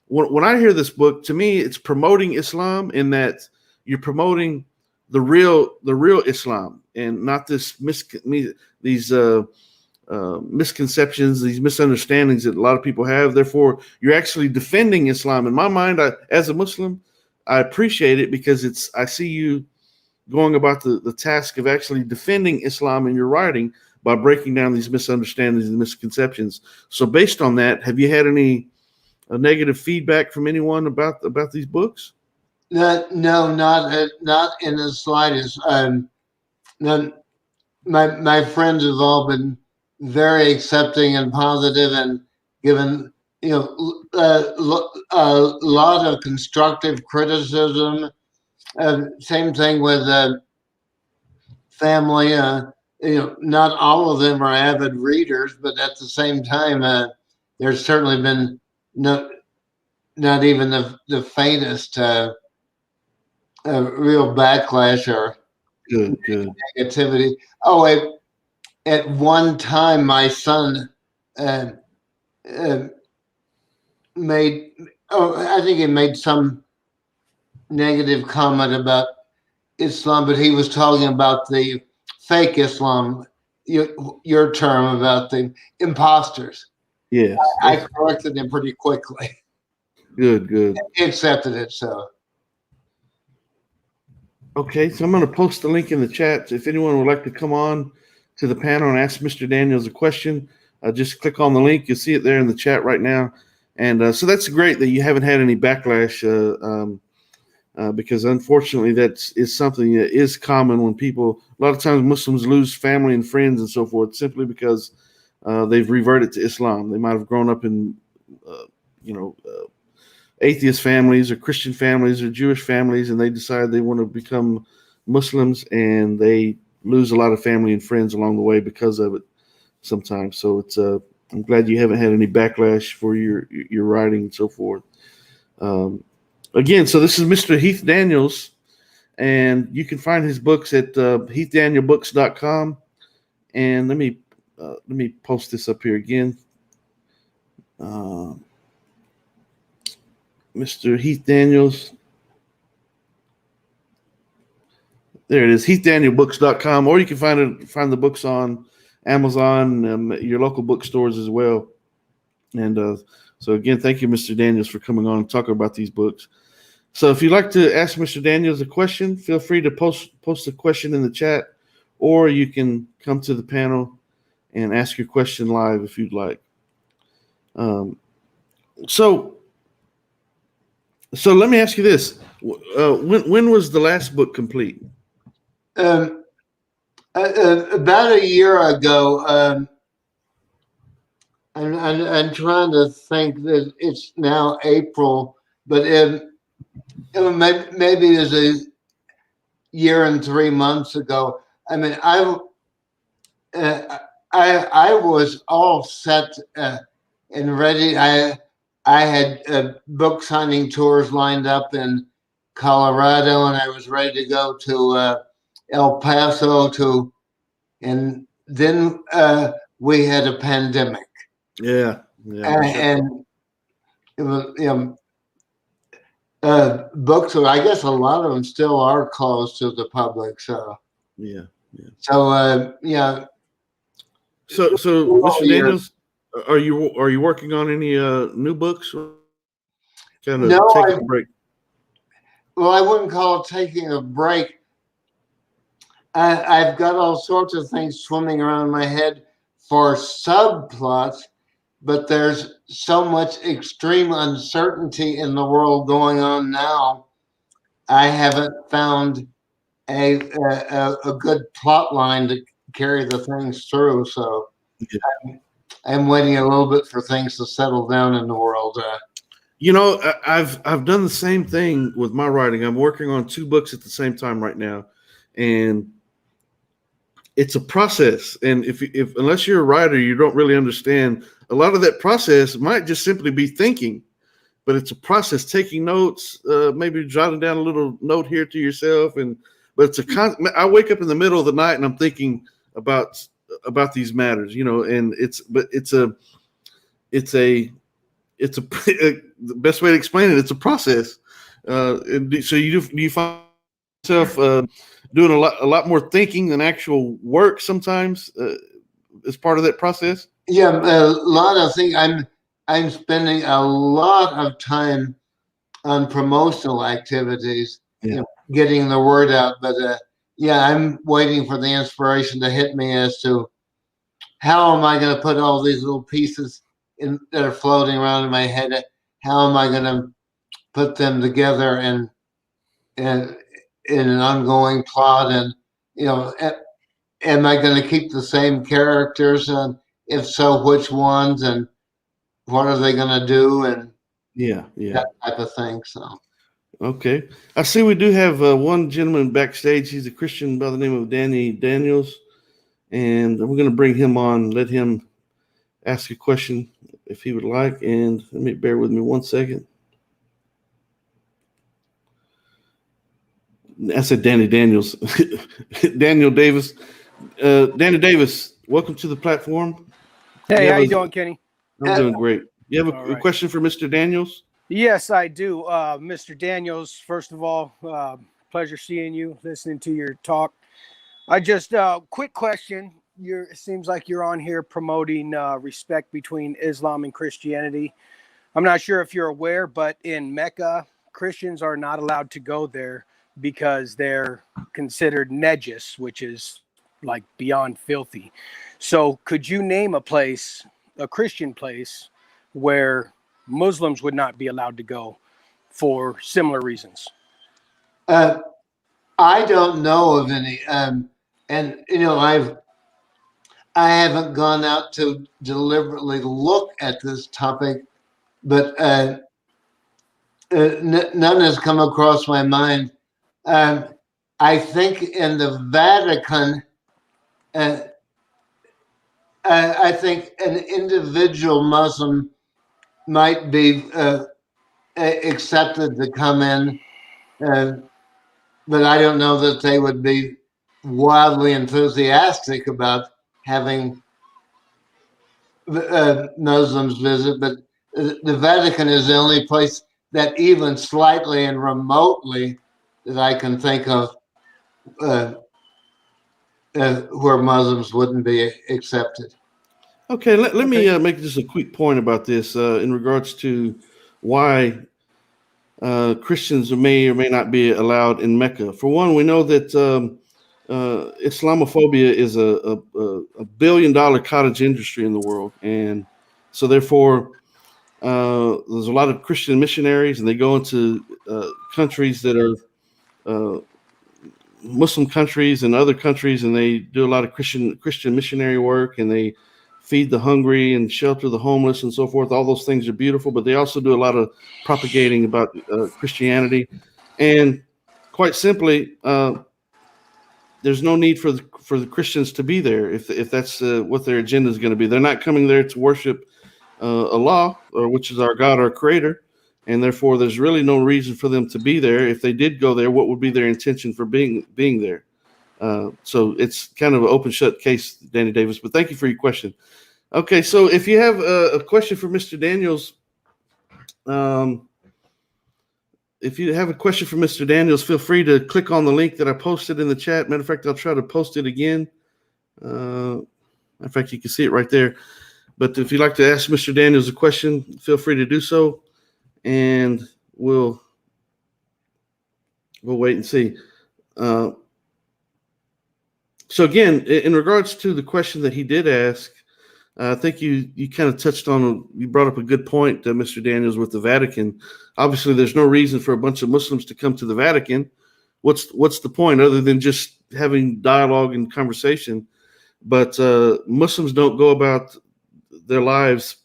when I hear this book, to me it's promoting Islam in that you're promoting the real Islam and not these misconceptions, these misunderstandings that a lot of people have. Therefore, you're actually defending Islam. In my mind, as a Muslim, I appreciate it because I see you going about the task of actually defending Islam in your writing by breaking down these misunderstandings and misconceptions. So based on that, have you had any negative feedback from anyone about these books? No, not in the slightest. No, my friends have all been very accepting and positive and given a lot of constructive criticism. Same thing with family. Not all of them are avid readers, but at the same time, there's certainly been not even the faintest real backlash or Good. negativity. Oh, at one time, my son uh, made. Oh, I think he made some negative comment about Islam, but he was talking about the fake Islam. Your term about the imposters. Yes. I corrected him pretty quickly. Good. He accepted it. So. Okay, so I'm going to post the link in the chat. If anyone would like to come on to the panel and ask Mr. Daniels a question, just click on the link. You'll see it there in the chat right now. And so that's great that you haven't had any backlash because unfortunately that is something that is common when a lot of times Muslims lose family and friends and so forth simply because they've reverted to Islam. They might have grown up in, atheist families or Christian families or Jewish families, and they decide they want to become Muslims, and they lose a lot of family and friends along the way because of it sometimes. So I'm glad you haven't had any backlash for your writing and so forth. Again, so this is Mr. Heath Daniels, and you can find his books at heathdanielbooks.com. And let me post this up here again. Mr. Heath Daniels. There it is, heathdanielbooks.com, or you can find the books on Amazon, your local bookstores as well. And so again, thank you, Mr. Daniels, for coming on and talking about these books. So if you'd like to ask Mr. Daniels a question, feel free to post a question in the chat, or you can come to the panel and ask your question live if you'd like. So let me ask you this: when was the last book complete? About a year ago. I'm trying to think that it's now April, but maybe it was a year and 3 months ago. I mean, I was all set and ready. I had book signing tours lined up in Colorado, and I was ready to go to El Paso and then we had a pandemic. Yeah. And it was, books, I guess a lot of them still are closed to the public. So yeah. So yeah. So Mr. Daniels, are you working on any new books? Or kind of taking a break. Well, I wouldn't call it taking a break. I've got all sorts of things swimming around my head for subplots, but there's so much extreme uncertainty in the world going on now. I haven't found a good plot line to carry the things through. So I'm waiting a little bit for things to settle down in the world. I've done the same thing with my writing. I'm working on 2 books at the same time right now, and it's a process. And if unless you're a writer, you don't really understand a lot of that process. Might just simply be thinking, but it's a process. Taking notes, maybe jotting down a little note here to yourself, but it's I wake up in the middle of the night and I'm thinking about these matters, and the best way to explain it. It's a process. So you find yourself doing a lot more thinking than actual work sometimes as part of that process? Yeah, a lot of things. I'm spending a lot of time on promotional activities, getting the word out. But I'm waiting for the inspiration to hit me as to how am I going to put all these little pieces that are floating around in my head. How am I going to put them together in an ongoing plot? And am I going to keep the same characters? And if so, which ones? And what are they going to do? And that type of thing. So. Okay. I see we do have one gentleman backstage. He's a Christian by the name of Danny Daniels. And we're going to bring him on, let him ask a question if he would like. And let me bear with me 1 second. I said Danny Daniels. Daniel Davis. Danny Davis, welcome to the platform. Hey, how you doing, Kenny? I'm doing great. You have a question for Mr. Daniels? Yes, I do. Mr. Daniels, first of all, pleasure seeing you, listening to your talk. I just, quick question. It seems like you're on here promoting respect between Islam and Christianity. I'm not sure if you're aware, but in Mecca, Christians are not allowed to go there because they're considered najis, which is like beyond filthy. So could you name a place, a Christian place, where Muslims would not be allowed to go for similar reasons? I don't know of any. And I haven't gone out to deliberately look at this topic, but none has come across my mind. I think in the Vatican, I think an individual Muslim might be accepted to come in, but I don't know that they would be wildly enthusiastic about having Muslims visit. But the Vatican is the only place that even slightly and remotely that I can think of where Muslims wouldn't be accepted. Okay, let me make just a quick point about this in regards to why Christians may or may not be allowed in Mecca. For one, we know that Islamophobia is a $1 billion cottage industry in the world, and so therefore there's a lot of Christian missionaries, and they go into countries that are Muslim countries and other countries, and they do a lot of Christian missionary work, and they feed the hungry and shelter the homeless and so forth. All those things are beautiful, but they also do a lot of propagating about Christianity. And quite simply, there's no need for the Christians to be there if that's what their agenda is going to be. They're not coming there to worship Allah, which is our God, our Creator, and therefore there's really no reason for them to be there. If they did go there, what would be their intention for being there? So it's kind of an open shut case, Danny Davis. But thank you for your question. Okay, so if you have a question for Mr. Daniels, feel free to click on the link that I posted in the chat. Matter of fact, I'll try to post it again. In fact, you can see it right there. But if you'd like to ask Mr. Daniels a question, feel free to do so, and we'll wait and see. So again, in regards to the question that he did ask, I think you kind of touched on, you brought up a good point, Mr. Daniels, with the Vatican. Obviously, there's no reason for a bunch of Muslims to come to the Vatican. What's the point other than just having dialogue and conversation? But Muslims don't go about their lives.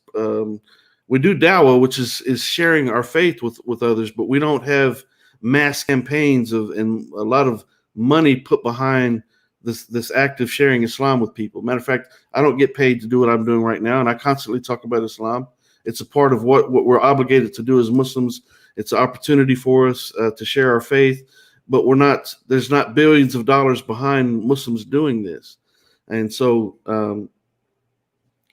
We do dawah, which is sharing our faith with others, but we don't have mass campaigns and a lot of money put behind this act of sharing Islam with people. Matter of fact, I don't get paid to do what I'm doing right now, and I constantly talk about Islam. It's a part of what we're obligated to do as Muslims. It's an opportunity for us to share our faith, but there's not billions of dollars behind Muslims doing this. And so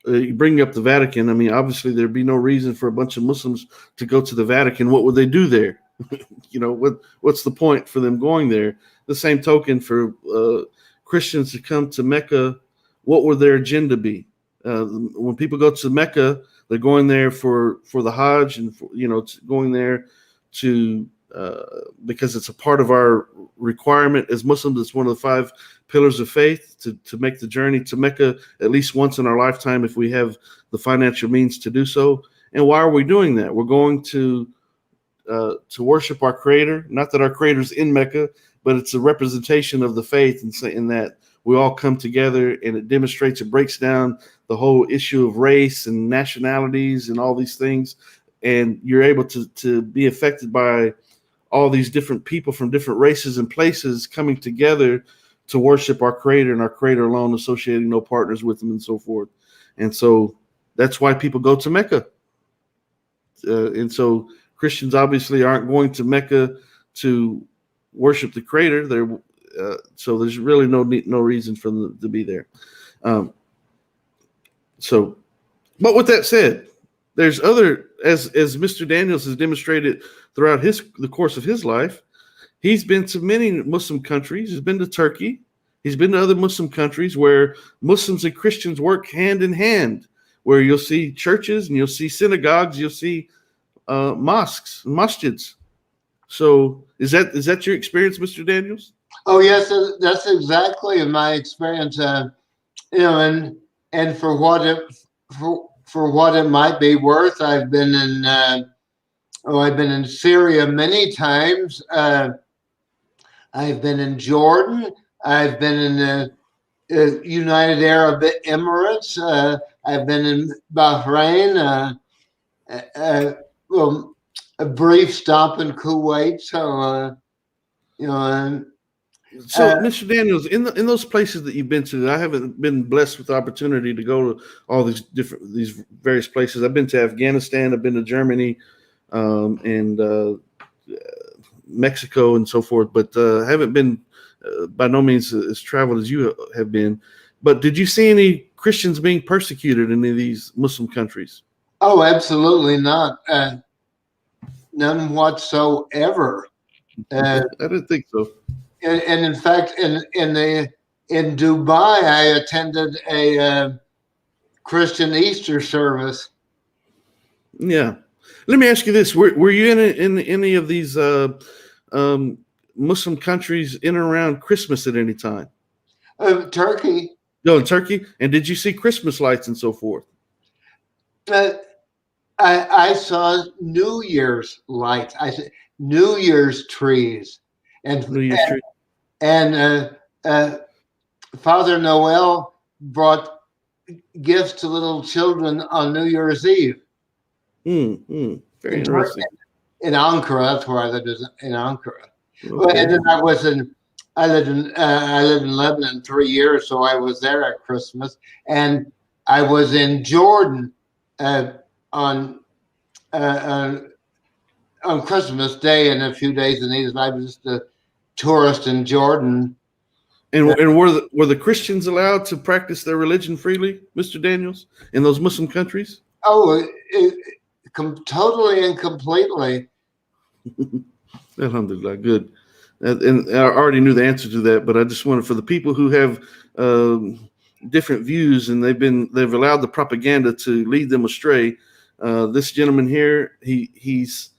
you bring up the Vatican. I mean, obviously there'd be no reason for a bunch of Muslims to go to the Vatican. What would they do there? What's the point for them going there? The same token for Christians to come to Mecca, what would their agenda be? When people go to Mecca, they're going there for the Hajj and going there to because it's a part of our requirement as Muslims. It's one of the 5 pillars of faith to make the journey to Mecca at least once in our lifetime if we have the financial means to do so. And why are we doing that? We're going to worship our Creator. Not that our Creator's in Mecca, but it's a representation of the faith in that we all come together, and it breaks down the whole issue of race and nationalities and all these things. And you're able to be affected by all these different people from different races and places coming together to worship our Creator and our Creator alone, associating no partners with Him and so forth. And so that's why people go to Mecca. And so Christians obviously aren't going to Mecca to worship the Creator. So there's really no reason for them to be there. But with that said, there's other, as Mr. Daniels has demonstrated throughout the course of his life, he's been to many Muslim countries. He's been to Turkey. He's been to other Muslim countries where Muslims and Christians work hand in hand, where you'll see churches and you'll see synagogues, you'll see mosques, masjids. So is that your experience, Mr. Daniels? Oh yes, that's exactly my experience. And for what it might be worth, I've been in Syria many times. I've been in Jordan. I've been in the United Arab Emirates. I've been in Bahrain. A brief stop in Kuwait. So Mr. Daniels, in those places that you've been to, I haven't been blessed with the opportunity to go to all these various places. I've been to Afghanistan, I've been to Germany, and Mexico and so forth, but haven't been by no means as traveled as you have been. But did you see any Christians being persecuted in any of these Muslim countries? Oh, absolutely not. None whatsoever. I didn't think so. And in fact, in Dubai, I attended a Christian Easter service. Yeah. Let me ask you this: Were you in any of these Muslim countries in and around Christmas at any time? Turkey. No, in Turkey. And did you see Christmas lights and so forth? I saw New Year's lights. I saw New Year's trees. And Father Noel brought gifts to little children on New Year's Eve. Very interesting. In Ankara, that's where I lived, in Ankara. Okay. And then I lived in Lebanon 3 years, so I was there at Christmas, and I was in Jordan on Christmas Day and a few days in East. I was just a tourist in Jordan. And were the Christians allowed to practice their religion freely, Mr. Daniels, in those Muslim countries? Oh, totally and completely. Alhamdulillah, good. And I already knew the answer to that, but I just wanted, for the people who have different views and they've allowed the propaganda to lead them astray. This gentleman here, he's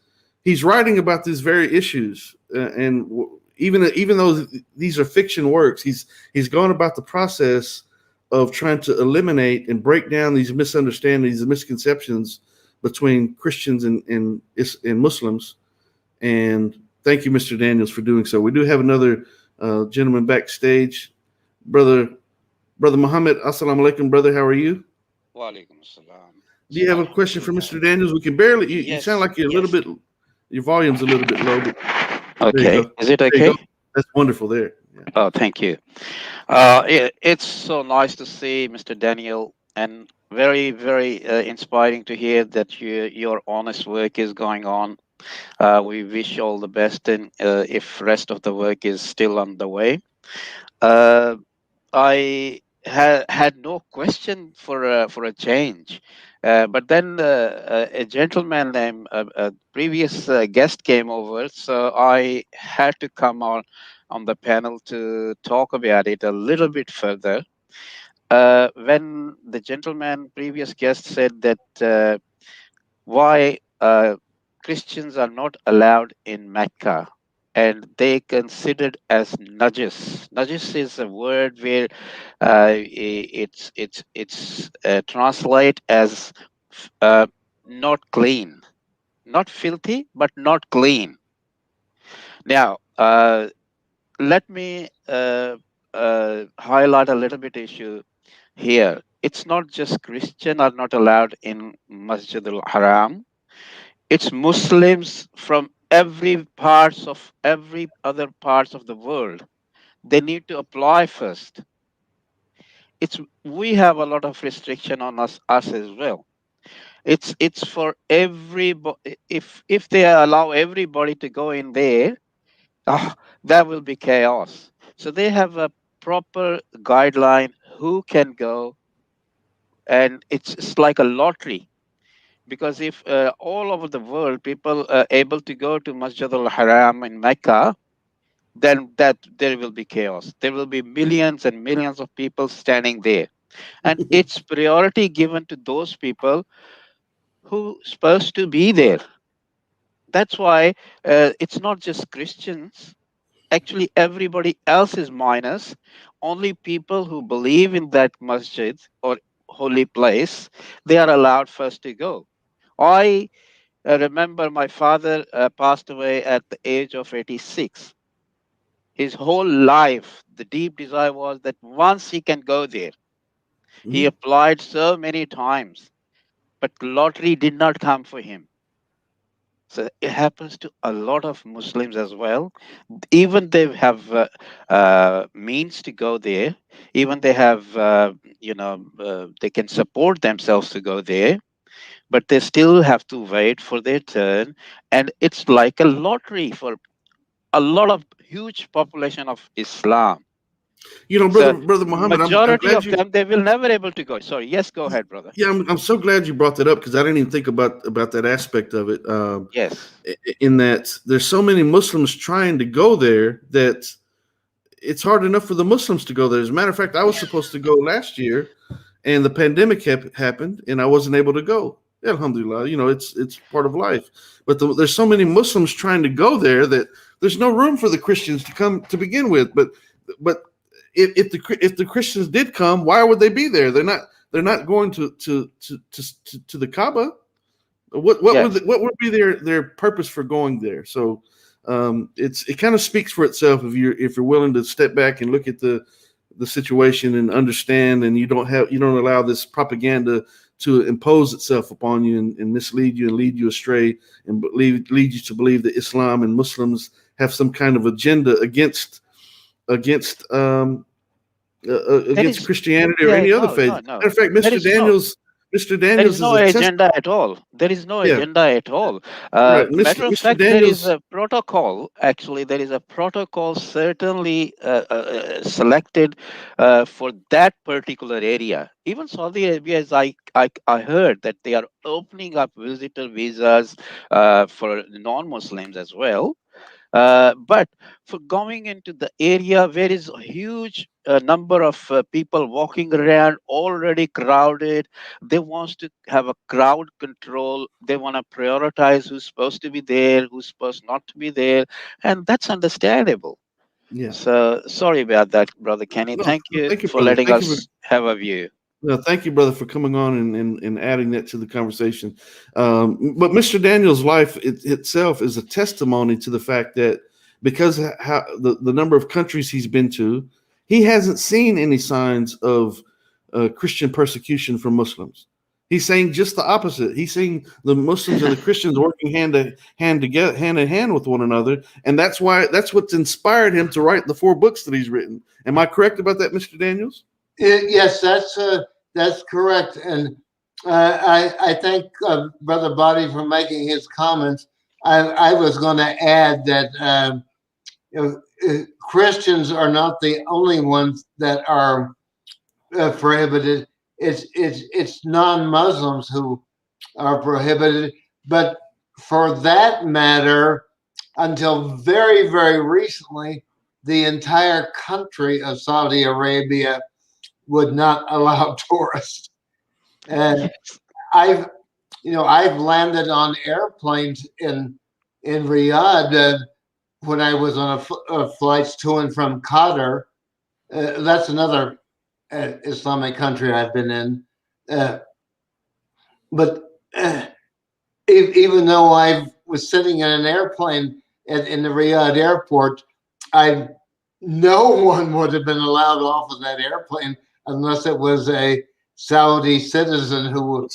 writing about these very issues, and even though these are fiction works, he's gone about the process of trying to eliminate and break down these misunderstandings and misconceptions between Christians and Muslims. And thank you, Mr. Daniels, for doing so. We do have another gentleman backstage, brother Muhammad. Assalamu alaikum, brother. How are you? Wa alaikum assalam. Do you have a question for Mr. Daniels? We can barely. You Yes, sound like you're a yes. little bit. Your volume's a little bit low. But Okay, go. is it there you okay? go. That's wonderful. There. Yeah. Oh, thank you. It's so nice to see Mr. Daniel and very, very inspiring to hear that your honest work is going on. We wish you all the best, and if rest of the work is still on the way. Uh, I had no question for a change, but then a gentleman named a previous guest came over, so I had to come on the panel to talk about it a little bit further. When the gentleman, previous guest, said that why Christians are not allowed in Mecca, and they considered as najis. Najis is a word where it's translate as uh, not clean, not filthy, but not clean. Now, let me highlight a little bit issue here. It's not just Christian are not allowed in Masjid al-Haram. It's Muslims from every other parts of the world. They need to apply first. It's We have a lot of restriction on us as well. It's for everybody. If they allow everybody to go in there, ah, that will be chaos. So they have a proper guideline who can go, and it's like a lottery. Because if all over the world people are able to go to Masjid al-Haram in Mecca, then that there will be chaos. There will be millions and millions of people standing there, and it's priority given to those people who supposed to be there. That's why it's not just Christians. Actually, everybody else is minus. Only people who believe in that masjid or holy place, they are allowed first to go. I remember my father passed away at the age of 86. His whole life, the deep desire was that once he can go there. He Mhm. applied so many times, but lottery did not come for him. So it happens to a lot of Muslims as well. Even they have means to go there. Even they have, they can support themselves to go there, but they still have to wait for their turn. And it's like a lottery for a lot of huge population of Islam. You know, So brother Muhammad, I'm majority glad of you. them, they will never able to go. Sorry, yes, go ahead, brother. Yeah, I'm so glad you brought that up because I didn't even think about that aspect of it. Yes, In that there's so many Muslims trying to go there that it's hard enough for the Muslims to go there. As a matter of fact, I was supposed to go last year, and the pandemic happened, and I wasn't able to go. Yeah, alhamdulillah, you know it's part of life. But there's so many Muslims trying to go there that there's no room for the Christians to come to begin with. But if the Christians did come, why would they be there? They're not going to the Kaaba. yes. What would be their purpose for going there? So it kind of speaks for itself if you're willing to step back and look at the situation and understand, and you don't allow this propaganda to impose itself upon you and mislead you and lead you astray and lead you to believe that Islam and Muslims have some kind of agenda against There against is, Christianity or yeah, any other no, faith. no, no. Matter of fact, There is no. Mr. There is Daniels is no a test. agenda at all. There is no Yeah, agenda at all. right, Mr. Matter of Mr. fact, there is Daniels. a protocol. Actually, there is a protocol certainly selected for that particular area. Even Saudi Arabia, as I heard that they are opening up visitor visas for non-Muslims as well. But for going into the area where is a huge number of people walking around, already crowded, they want to have a crowd control. They want to prioritize who's supposed to be there, who's supposed not to be there, and that's understandable. Yeah. So sorry about that, brother Kenny. No, Thank you thank you, for brother. letting Thank you for us have a view. no, thank you, brother, for coming on and adding that to the conversation. But Mr. Daniels' life itself is a testimony to the fact that because how the number of countries he's been to, he hasn't seen any signs of Christian persecution from Muslims. He's saying just the opposite. He's saying the Muslims and the Christians working hand in hand with one another, and that's what's inspired him to write the 4 books that he's written. Am I correct about that, Mr. Daniels? Yes, that's That's correct. And I thank Brother Body for making his comments. I was going to add that Christians are not the only ones that are prohibited. It's non-Muslims who are prohibited. But for that matter, until very, very recently, the entire country of Saudi Arabia would not allow tourists. And I've I've landed on airplanes in Riyadh when I was on flights to and from Qatar. That's another Islamic country I've been in. But even though I was sitting in an airplane in the Riyadh airport, no one would have been allowed off of that airplane unless it was a Saudi citizen who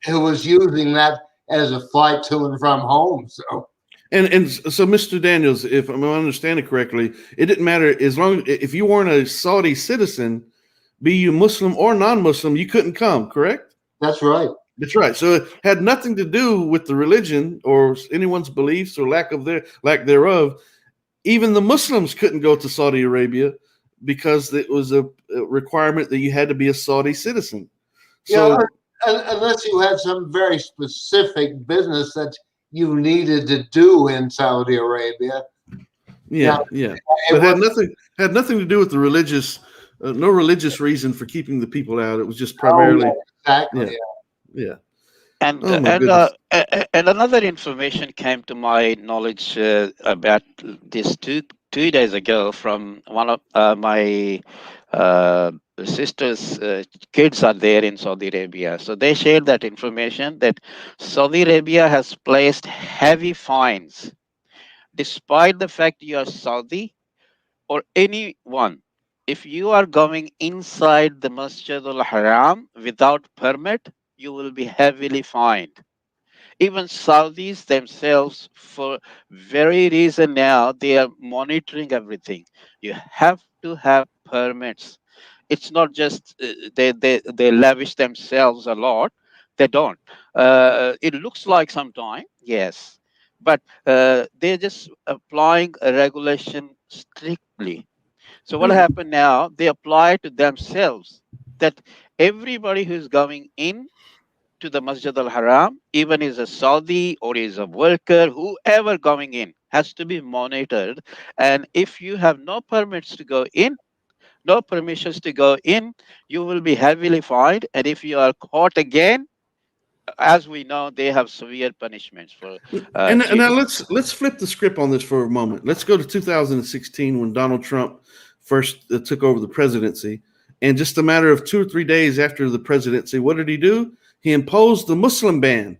was using that as a flight to and from home. So. And so, Mr. Daniels, if I'm understanding correctly, it didn't matter as long if you weren't a Saudi citizen, be you Muslim or non-Muslim, you couldn't come. Correct? That's right. That's right. So it had nothing to do with the religion or anyone's beliefs or lack thereof. Even the Muslims couldn't go to Saudi Arabia because it was a requirement that you had to be a Saudi citizen. So, unless you had some very specific business that you needed to do in Saudi Arabia. Yeah. But had nothing to do with the religious, no religious reason for keeping the people out. It was just primarily. Exactly. Yeah. And and another information came to my knowledge about this two days ago from one of my sister's kids are there in Saudi Arabia. So they shared that information that Saudi Arabia has placed heavy fines, despite the fact you are Saudi or anyone. If you are going inside the Masjid al-Haram without permit, you will be heavily fined. Even Saudis themselves, for very reason now, they are monitoring everything. You have to have permits. It's not just they lavish themselves a lot. They don't. It looks like sometime, yes, but they're just applying a regulation strictly. So what happened now? They apply to themselves that everybody who's going in to the Masjid al-Haram, even is a Saudi or is a worker, whoever going in has to be monitored. And if you have no permits to go in, no permissions to go in, you will be heavily fined. And if you are caught again, as we know, they have severe punishments for and now cheating. let's flip the script on this for a moment. Let's go to 2016 when Donald Trump first took over the presidency, and just a matter of 2 or 3 days after the presidency, what did he do? He imposed the Muslim ban.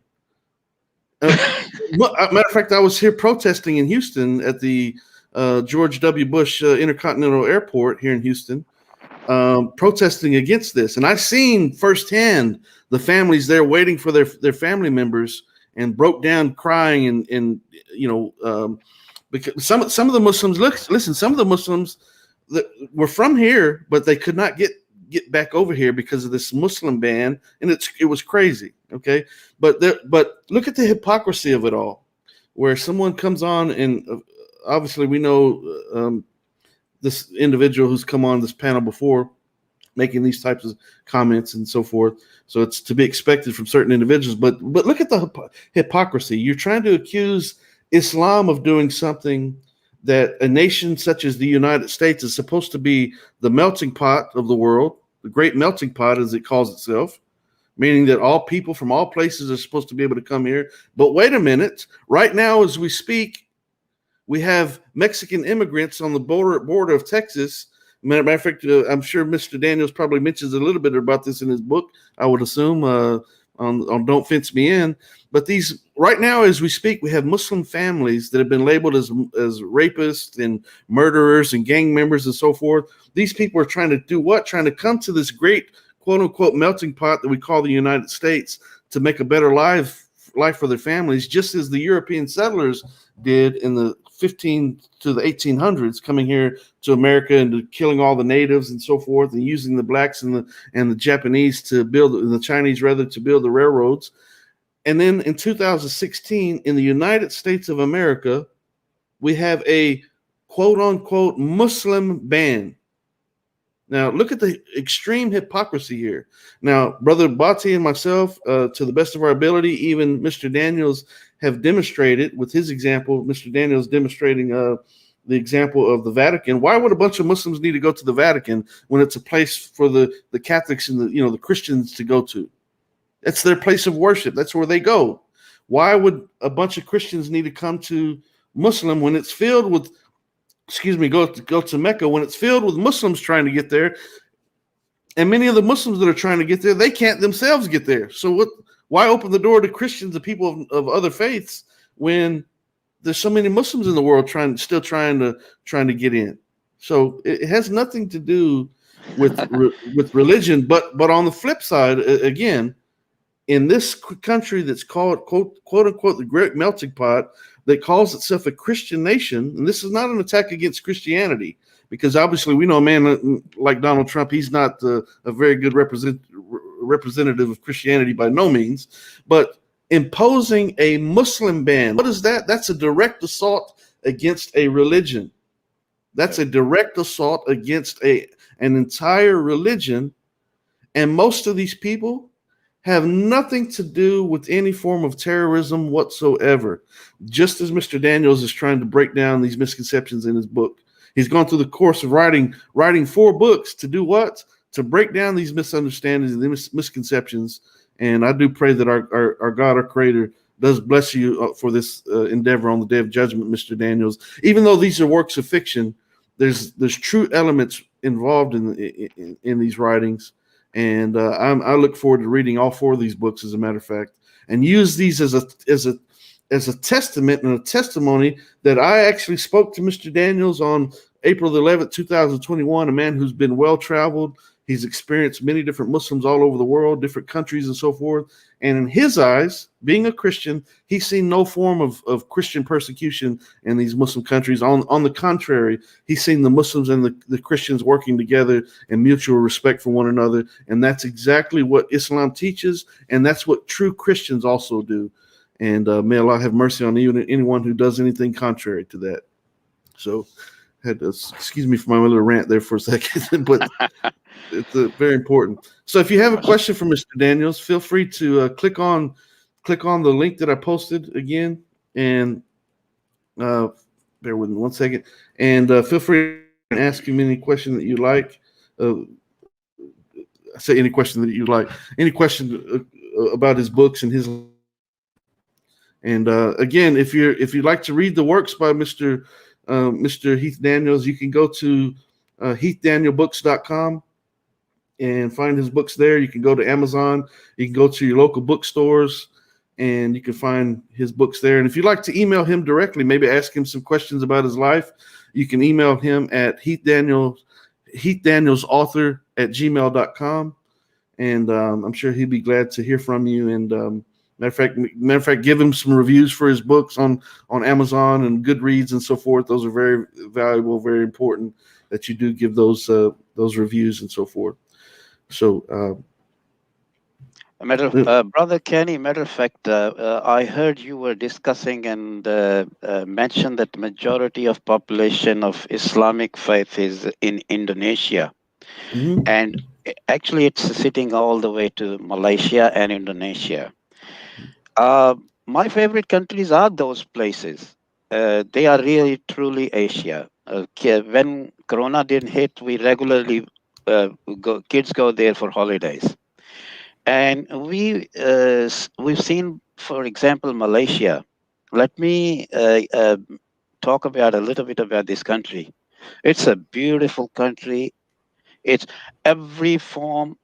Matter of fact, I was here protesting in Houston at the George W. Bush Intercontinental Airport here in Houston, protesting against this. And I've seen firsthand the families there waiting for their family members and broke down crying and because some of the Muslims, listen, some of the Muslims that were from here, but they could not get back over here because of this Muslim ban, and it was crazy. Okay, but look at the hypocrisy of it all, where someone comes on and obviously we know this individual who's come on this panel before making these types of comments and so forth. So it's to be expected from certain individuals. But look at the hypocrisy. You're trying to accuse Islam of doing something that a nation such as the United States is supposed to be the melting pot of the world, the great melting pot as it calls itself, meaning that all people from all places are supposed to be able to come here. But wait a minute, right now as we speak, we have Mexican immigrants on the border of Texas. Matter of fact, I'm sure Mr. Daniels probably mentions a little bit about this in his book, I would assume, on Don't Fence Me In. But these right now, as we speak, we have Muslim families that have been labeled as rapists and murderers and gang members and so forth. These people are trying to do what? Trying to come to this great quote unquote melting pot that we call the United States to make a better life for their families, just as the European settlers did in the 15 to the 1800s, coming here to America and killing all the natives and so forth, and using the blacks and the Japanese to build, the Chinese rather, to build the railroads. And then in 2016, in the United States of America, we have a quote unquote Muslim ban. Now, look at the extreme hypocrisy here. Now, Brother Bhatti and myself, to the best of our ability, even Mr. Daniels, have demonstrated with his example, Mr. Daniels demonstrating the example of the Vatican. Why would a bunch of Muslims need to go to the Vatican when it's a place for the Catholics and the Christians to go to? That's their place of worship. That's where they go. Why would a bunch of Christians need to come to Muslim when it's filled with go to Mecca when it's filled with Muslims trying to get there, and many of the Muslims that are trying to get there, they can't themselves get there. So what? Why open the door to Christians and people of other faiths when there's so many Muslims in the world trying to get in? So it has nothing to do with religion. But on the flip side, again, in this country that's called quote unquote the Great Melting Pot, that calls itself a Christian nation, and this is not an attack against Christianity, because obviously we know a man like Donald Trump, he's not a very good representative of Christianity by no means, but imposing a Muslim ban, what is that? That's a direct assault against a religion. That's a direct assault against an entire religion, and most of these people have nothing to do with any form of terrorism whatsoever. Just as Mr. Daniels is trying to break down these misconceptions in his book. He's gone through the course of writing 4 books to do what? To break down these misunderstandings and these misconceptions. And I do pray that our God, our Creator, does bless you for this endeavor on the Day of Judgment, Mr. Daniels. Even though these are works of fiction, there's true elements involved in these writings. And I look forward to reading all 4 of these books, as a matter of fact, and use these as a testament and a testimony that I actually spoke to Mr. Daniels on April the 11th, 2021, a man who's been well-traveled. He's experienced many different Muslims all over the world, different countries and so forth. And in his eyes, being a Christian, he's seen no form of Christian persecution in these Muslim countries. On the contrary, he's seen the Muslims and the Christians working together in mutual respect for one another. And that's exactly what Islam teaches. And that's what true Christians also do. And may Allah have mercy on anyone who does anything contrary to that. So had to excuse me for my little rant there for a second, but it's very important. So if you have a question for Mr. Daniels, feel free to click on the link that I posted again, and bear with me one second, and feel free to ask him any question that you like. Say any question that you like, any question about his books and his. And again, if you'd like to read the works by Mr. Heath Daniels, you can go to heathdanielbooks.com and find his books there. You can go to Amazon. You can go to your local bookstores, and you can find his books there. And if you'd like to email him directly, maybe ask him some questions about his life, you can email him at heathdanielsauthor@gmail.com. And I'm sure he'd be glad to hear from you. And matter of fact, give him some reviews for his books on Amazon and Goodreads and so forth. Those are very valuable, very important that you do give those reviews and so forth. So, Brother Kenny, matter of fact, I heard you were discussing and mentioned that the majority of population of Islamic faith is in Indonesia. mm-hmm. And actually it's sitting all the way to Malaysia and Indonesia. My favorite countries are those places. They are really, truly Asia. When Corona didn't hit, we regularly kids go there for holidays. And we've seen, for example, Malaysia. Let me talk about a little bit about this country. It's a beautiful country. It's every kind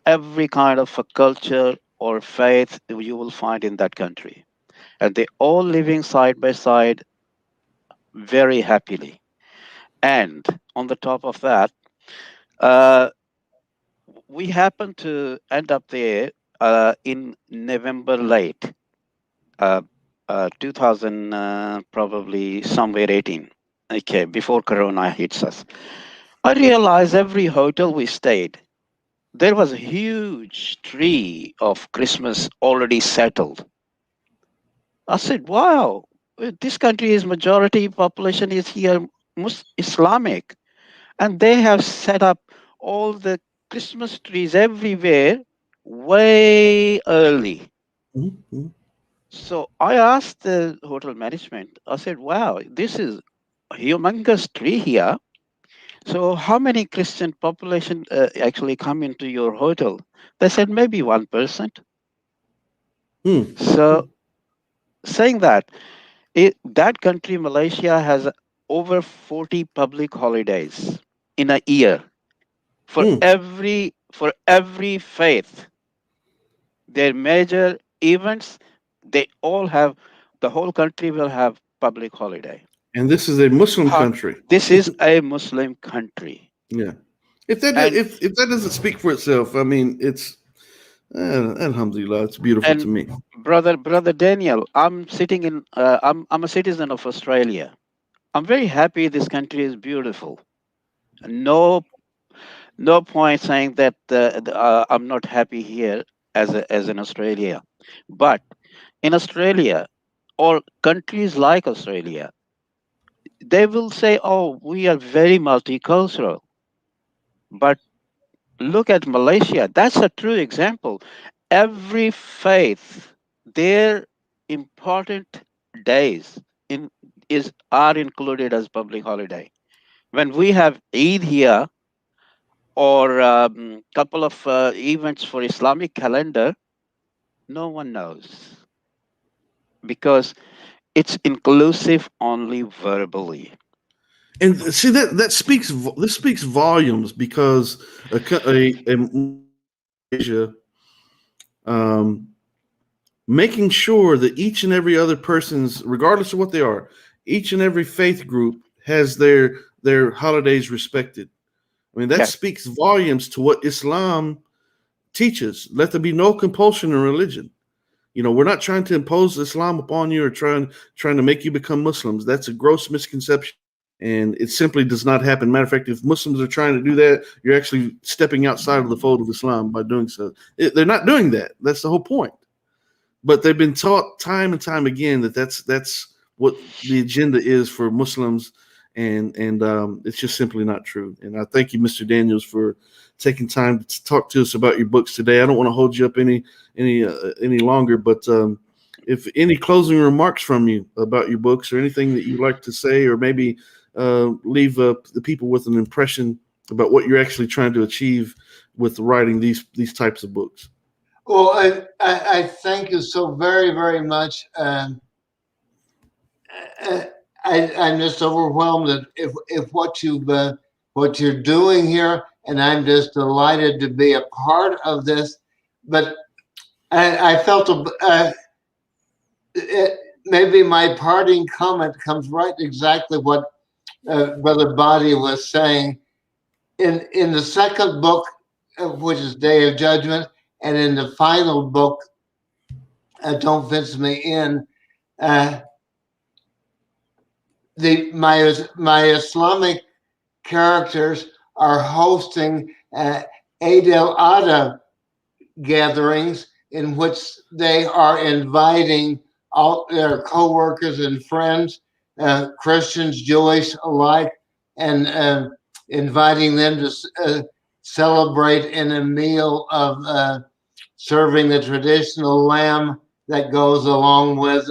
of a culture or faith you will find in that country, and they all living side by side very happily. And on the top of that, uh, we happened to end up there in November late. Uh, 2000, probably somewhere 18. Okay, before Corona hits us. I realized every hotel we stayed, there was a huge tree of Christmas already settled. I said, wow, this country is majority population is here Islamic, and they have set up all the Christmas trees everywhere way early. Mhm. So I asked the hotel management, I said, wow, this is a humongous tree here. So how many Christian population actually come into your hotel? They said maybe 1%. Hmm. So saying that, that country, Malaysia, has over 40 public holidays in a year Hmm. for every faith. Their major events, they all have, the whole country will have public holiday. And this is a Muslim Huh. country. This is a Muslim country. Yeah. If that And if that doesn't speak for itself, I mean, it's alhamdulillah, it's beautiful to and me. brother Daniel, I'm a citizen of Australia. I'm very happy this country is beautiful. No no point saying that I'm not happy here as in Australia. But in Australia or countries like Australia, they will say, "Oh, we are very multicultural." But look at Malaysia. That's a true example. Every faith, their important days in is are included as public holiday. When we have Eid here or couple of events for Islamic calendar, no one knows because it's inclusive only verbally. And see that speaks this speaks volumes because a Malaysia, um, making sure that each and every other person's, regardless of what they are, each and every faith group has their holidays respected. I mean, that Yes, speaks volumes to what Islam teaches. Let there be no compulsion in religion. You know, we're not trying to impose Islam upon you or trying to make you become Muslims. That's a gross misconception, and it simply does not happen. Matter of fact, if Muslims are trying to do that, you're actually stepping outside of the fold of Islam by doing so. They're not doing that. That's the whole point. But they've been taught time and time again that that's what the agenda is for Muslims, and it's just simply not true. And I thank you, Mr. Daniels, for taking time to talk to us about your books today. I don't want to hold you up any longer, but if any closing remarks from you about your books or anything that you'd like to say, or maybe leave the people with an impression about what you're actually trying to achieve with writing these types of books. Well, I thank you so very, very much. I'm just overwhelmed at if what you're doing here, and I'm just delighted to be a part of this. But I felt maybe my parting comment comes right exactly what Brother Body was saying in the second book, which is Day of Judgment, and in the final book, Don't Fence Me In. Uh, my Islamic characters are hosting Eid al-Adha gatherings in which they are inviting all their co-workers and friends, Christians, Jewish alike, and inviting them to celebrate in a meal of serving the traditional lamb that goes along with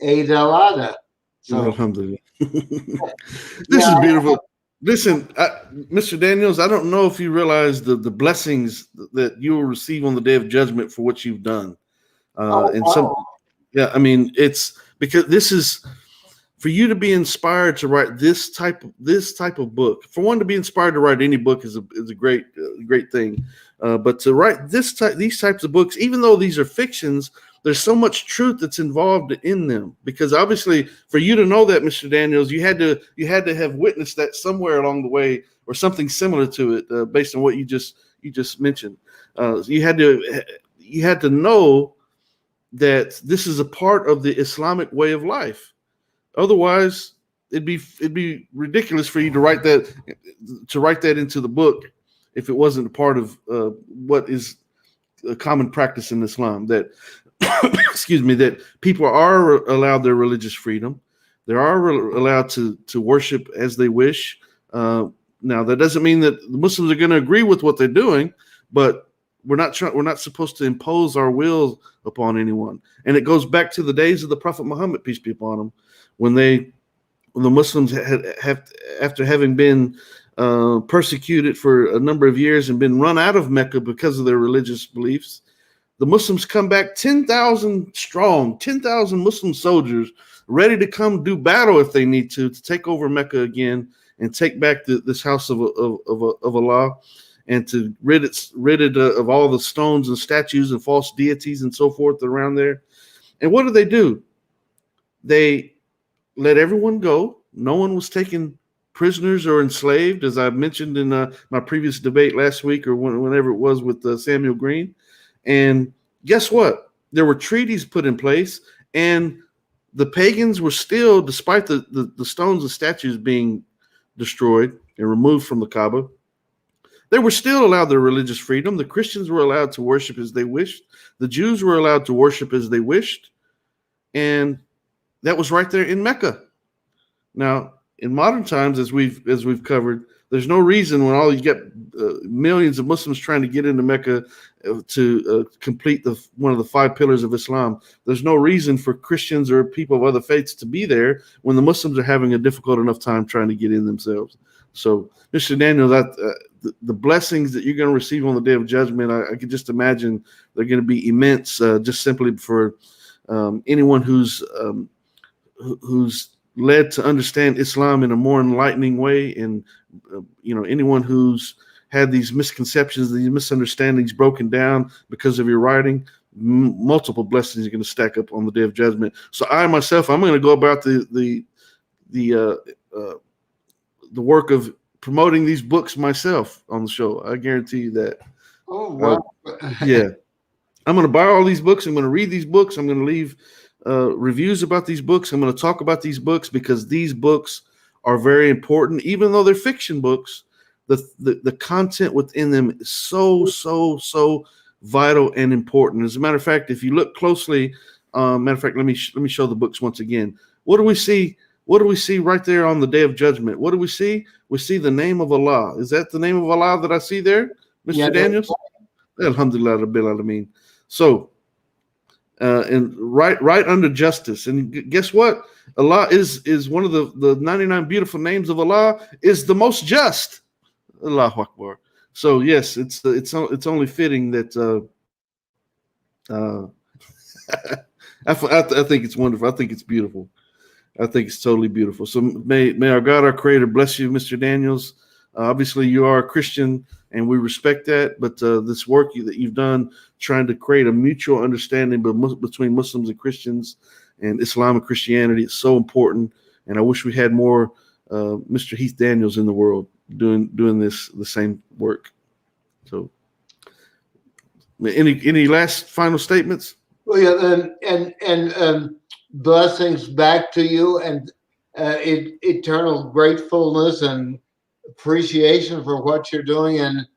Eid al-Adha. So, Alhamdulillah. This is yeah. beautiful. Listen, Mr. Daniels, I don't know if you realize the blessings that you will receive on the day of judgment for what you've done. Oh, And some, wow. yeah, I mean, it's because this is for you to be inspired to write this type of book. For one to be inspired to write any book is a great thing. But to write these types of books, even though these are fictions, there's so much truth that's involved in them. Because obviously, for you to know that, Mr. Daniels, you had to have witnessed that somewhere along the way, or something similar to it, based on what you just mentioned. You had to know that this is a part of the Islamic way of life. Otherwise, it'd be ridiculous for you to write that into the book if it wasn't a part of what is a common practice in Islam. That excuse me, that people are allowed their religious freedom. They are allowed to worship as they wish. Now, that doesn't mean that the Muslims are going to agree with what they're doing, but we're not supposed to impose our will upon anyone. And it goes back to the days of the Prophet Muhammad, peace be upon him, when the Muslims after having been persecuted for a number of years and been run out of Mecca because of their religious beliefs. The Muslims come back 10,000 strong, 10,000 Muslim soldiers ready to come do battle if they need to take over Mecca again and take back this house of Allah, and to rid it of all the stones and statues and false deities and so forth around there. And what do? They let everyone go. No one was taken prisoners or enslaved, as I mentioned in my previous debate last week or whenever it was with Samuel Green. And guess what? There were treaties put in place, and the pagans were still, despite the stones and statues being destroyed and removed from the Kaaba, they were still allowed their religious freedom. The Christians were allowed to worship as they wished. The Jews were allowed to worship as they wished. And that was right there in Mecca. Now, in modern times, as we've covered, there's no reason when all you get millions of Muslims trying to get into Mecca to complete one of the 5 pillars of Islam. There's no reason for Christians or people of other faiths to be there when the Muslims are having a difficult enough time trying to get in themselves. So, Mr. Daniel, the blessings that you're going to receive on the Day of Judgment, I can just imagine they're going to be immense. Just simply for anyone who's led to understand Islam in a more enlightening way, and anyone who's had these misconceptions, these misunderstandings broken down because of your writing, multiple blessings are going to stack up on the Day of Judgment. So I'm going to go about the work of promoting these books myself on the show. I guarantee you that. Oh, wow. Yeah. I'm going to buy all these books. I'm going to read these books. I'm going to leave reviews about these books. I'm going to talk about these books because these books are very important. Even though they're fiction books, the content within them is so vital and important. As a matter of fact, if you look closely, let me show the books once again. What do we see? What do we see right there on the Day of Judgment? What do we see? We see the name of Allah. Is that the name of Allah that I see there, Mr. Daniels? Alhamdulillah Rabbil Alameen. So, and right under justice. And guess what? Allah is one of the 99 beautiful names of Allah, is the most just. Allahu Akbar. So yes, it's only fitting that I think it's wonderful. I think it's beautiful. I think it's totally beautiful. So may our God, our Creator, bless you, Mr. Daniels. Obviously, you are a Christian, and we respect that. But this work that you've done, trying to create a mutual understanding between Muslims and Christians, and Islam and Christianity, is so important. And I wish we had more Mr. Heath Daniels in the world doing the same work. So, any last final statements? Well, yeah, and blessings back to you, and eternal gratefulness and appreciation for what you're doing, and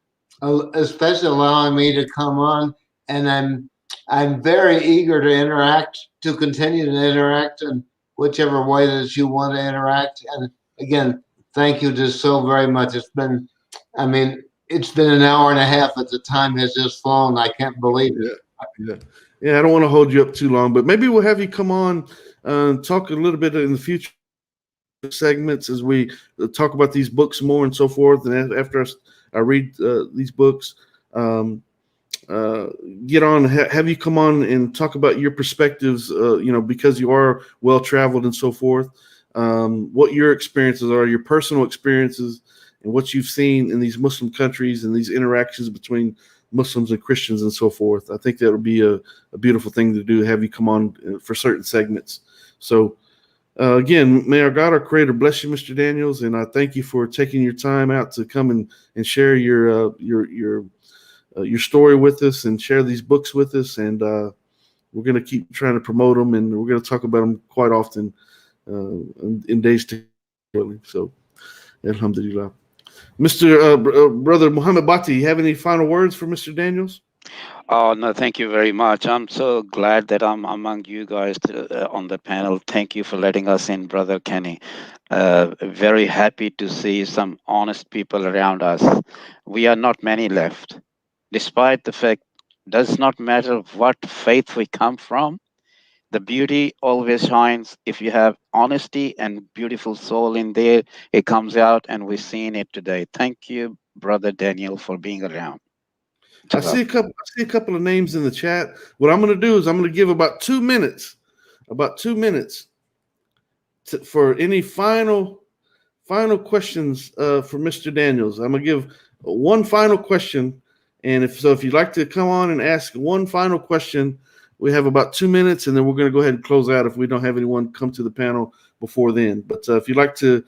especially allowing me to come on. And I'm very eager to continue to interact in whichever way that you want to interact. And again, thank you just so very much. It's been an hour and a half, but the time has just flown. I can't believe it. Yeah, I don't want to hold you up too long, but maybe we'll have you come on and talk a little bit in the future segments as we talk about these books more and so forth. And after I read these books, get on, have you come on and talk about your perspectives, because you are well-traveled and so forth, what your experiences are, your personal experiences, and what you've seen in these Muslim countries and these interactions between Muslims and Christians and so forth. I think that would be a beautiful thing to do, have you come on for certain segments. So again, may our God, our Creator, bless you, Mr. Daniels, and I thank you for taking your time out to come and share your story with us and share these books with us. And we're going to keep trying to promote them, and we're going to talk about them quite often in days to come. So, alhamdulillah. Mr. Brother Muhammad Bhatti, you have any final words for Mr. Daniels? Oh, no, thank you very much. I'm so glad that I'm among you guys on the panel. Thank you for letting us in, Brother Kenny. Very happy to see some honest people around us. We are not many left. Despite the fact, does not matter what faith we come from, the beauty always shines. If you have honesty and beautiful soul in there, it comes out, and we're seeing it today. Thank you, Brother Daniel, for being around. I see a couple of names in the chat. What I'm going to do is I'm going to give about 2 minutes, for any final questions for Mr. Daniels. I'm going to give one final question, and if you'd like to come on and ask one final question, we have about 2 minutes, and then we're going to go ahead and close out if we don't have anyone come to the panel before then. But if you'd like to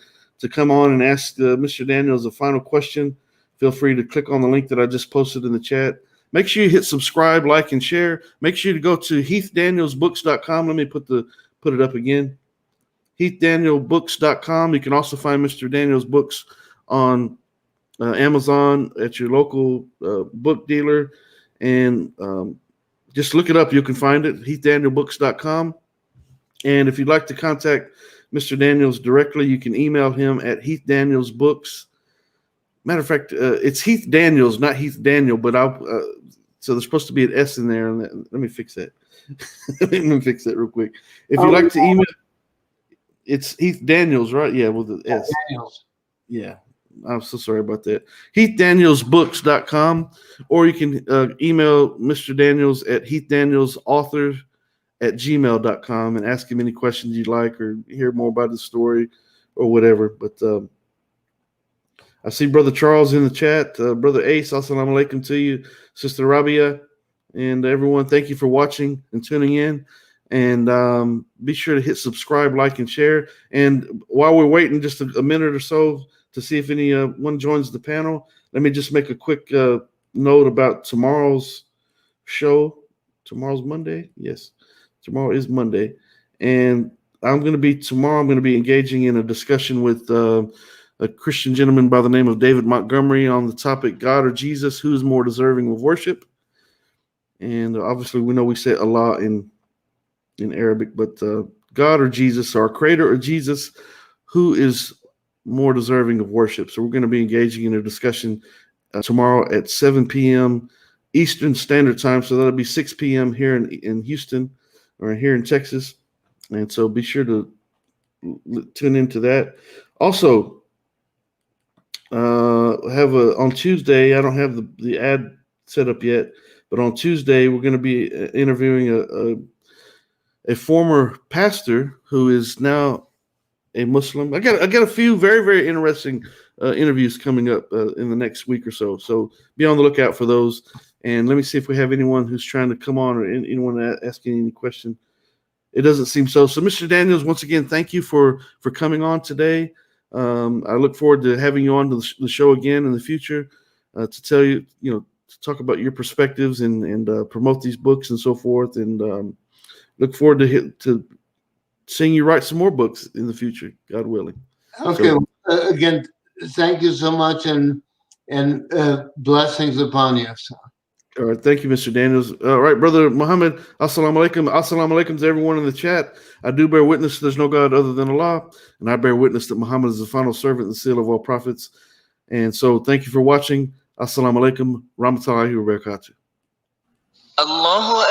come on and ask Mr. Daniels a final question, feel free to click on the link that I just posted in the chat. Make sure you hit subscribe, like, and share. Make sure to go to heathdanielsbooks.com. Let me put it up again. heathdanielsbooks.com. You can also find Mr. Daniels' books on Amazon at your local book dealer. And just look it up. You can find it, heathdanielsbooks.com. And if you'd like to contact Mr. Daniels directly, you can email him at heathdanielsbooks. Matter of fact, it's Heath Daniels, not Heath Daniel, but so there's supposed to be an S in there. And let me fix that. Let me fix that real quick. If you'd like to email, it's Heath Daniels, right? Yeah, with the S. Daniels. Yeah, I'm so sorry about that. HeathDanielsBooks.com, or you can email Mr. Daniels at HeathDanielsAuthor@gmail.com and ask him any questions you'd like or hear more about the story or whatever. But I see Brother Charles in the chat. Brother Ace, assalamu alaikum to you. Sister Rabia, and everyone, thank you for watching and tuning in. And be sure to hit subscribe, like, and share. And while we're waiting just a minute or so to see if anyone joins the panel, let me just make a quick note about tomorrow's show. Tomorrow's Monday? Yes, tomorrow is Monday. And tomorrow I'm going to be engaging in a discussion with a Christian gentleman by the name of David Montgomery on the topic, God or Jesus, who is more deserving of worship? And obviously we know we say Allah in Arabic, but God or Jesus, our Creator or Jesus, who is more deserving of worship? So we're going to be engaging in a discussion tomorrow at 7 p.m. Eastern Standard Time. So that'll be 6 p.m. here in Houston or here in Texas. And so be sure to tune into that. Also, on Tuesday, I don't have the ad set up yet, but on Tuesday we're going to be interviewing a former pastor who is now a Muslim. I got a few very, very interesting interviews coming up in the next week or so. So be on the lookout for those. And let me see if we have anyone who's trying to come on or anyone asking any question. It doesn't seem so. So Mr. Daniels, once again, thank you for coming on today. I look forward to having you on the show again in the future to tell you, to talk about your perspectives and promote these books and so forth. And look forward to seeing you write some more books in the future, God willing. Okay. So, again, thank you so much, and blessings upon you. All right. Thank you, Mr. Daniels. All right, Brother Muhammad, assalamu alaikum. Assalamu alaikum to everyone in the chat. I do bear witness there's no God other than Allah, and I bear witness that Muhammad is the final servant and the seal of all prophets. And so thank you for watching. Assalamu alaikum. Rahmatullahi wa barakatuh. الله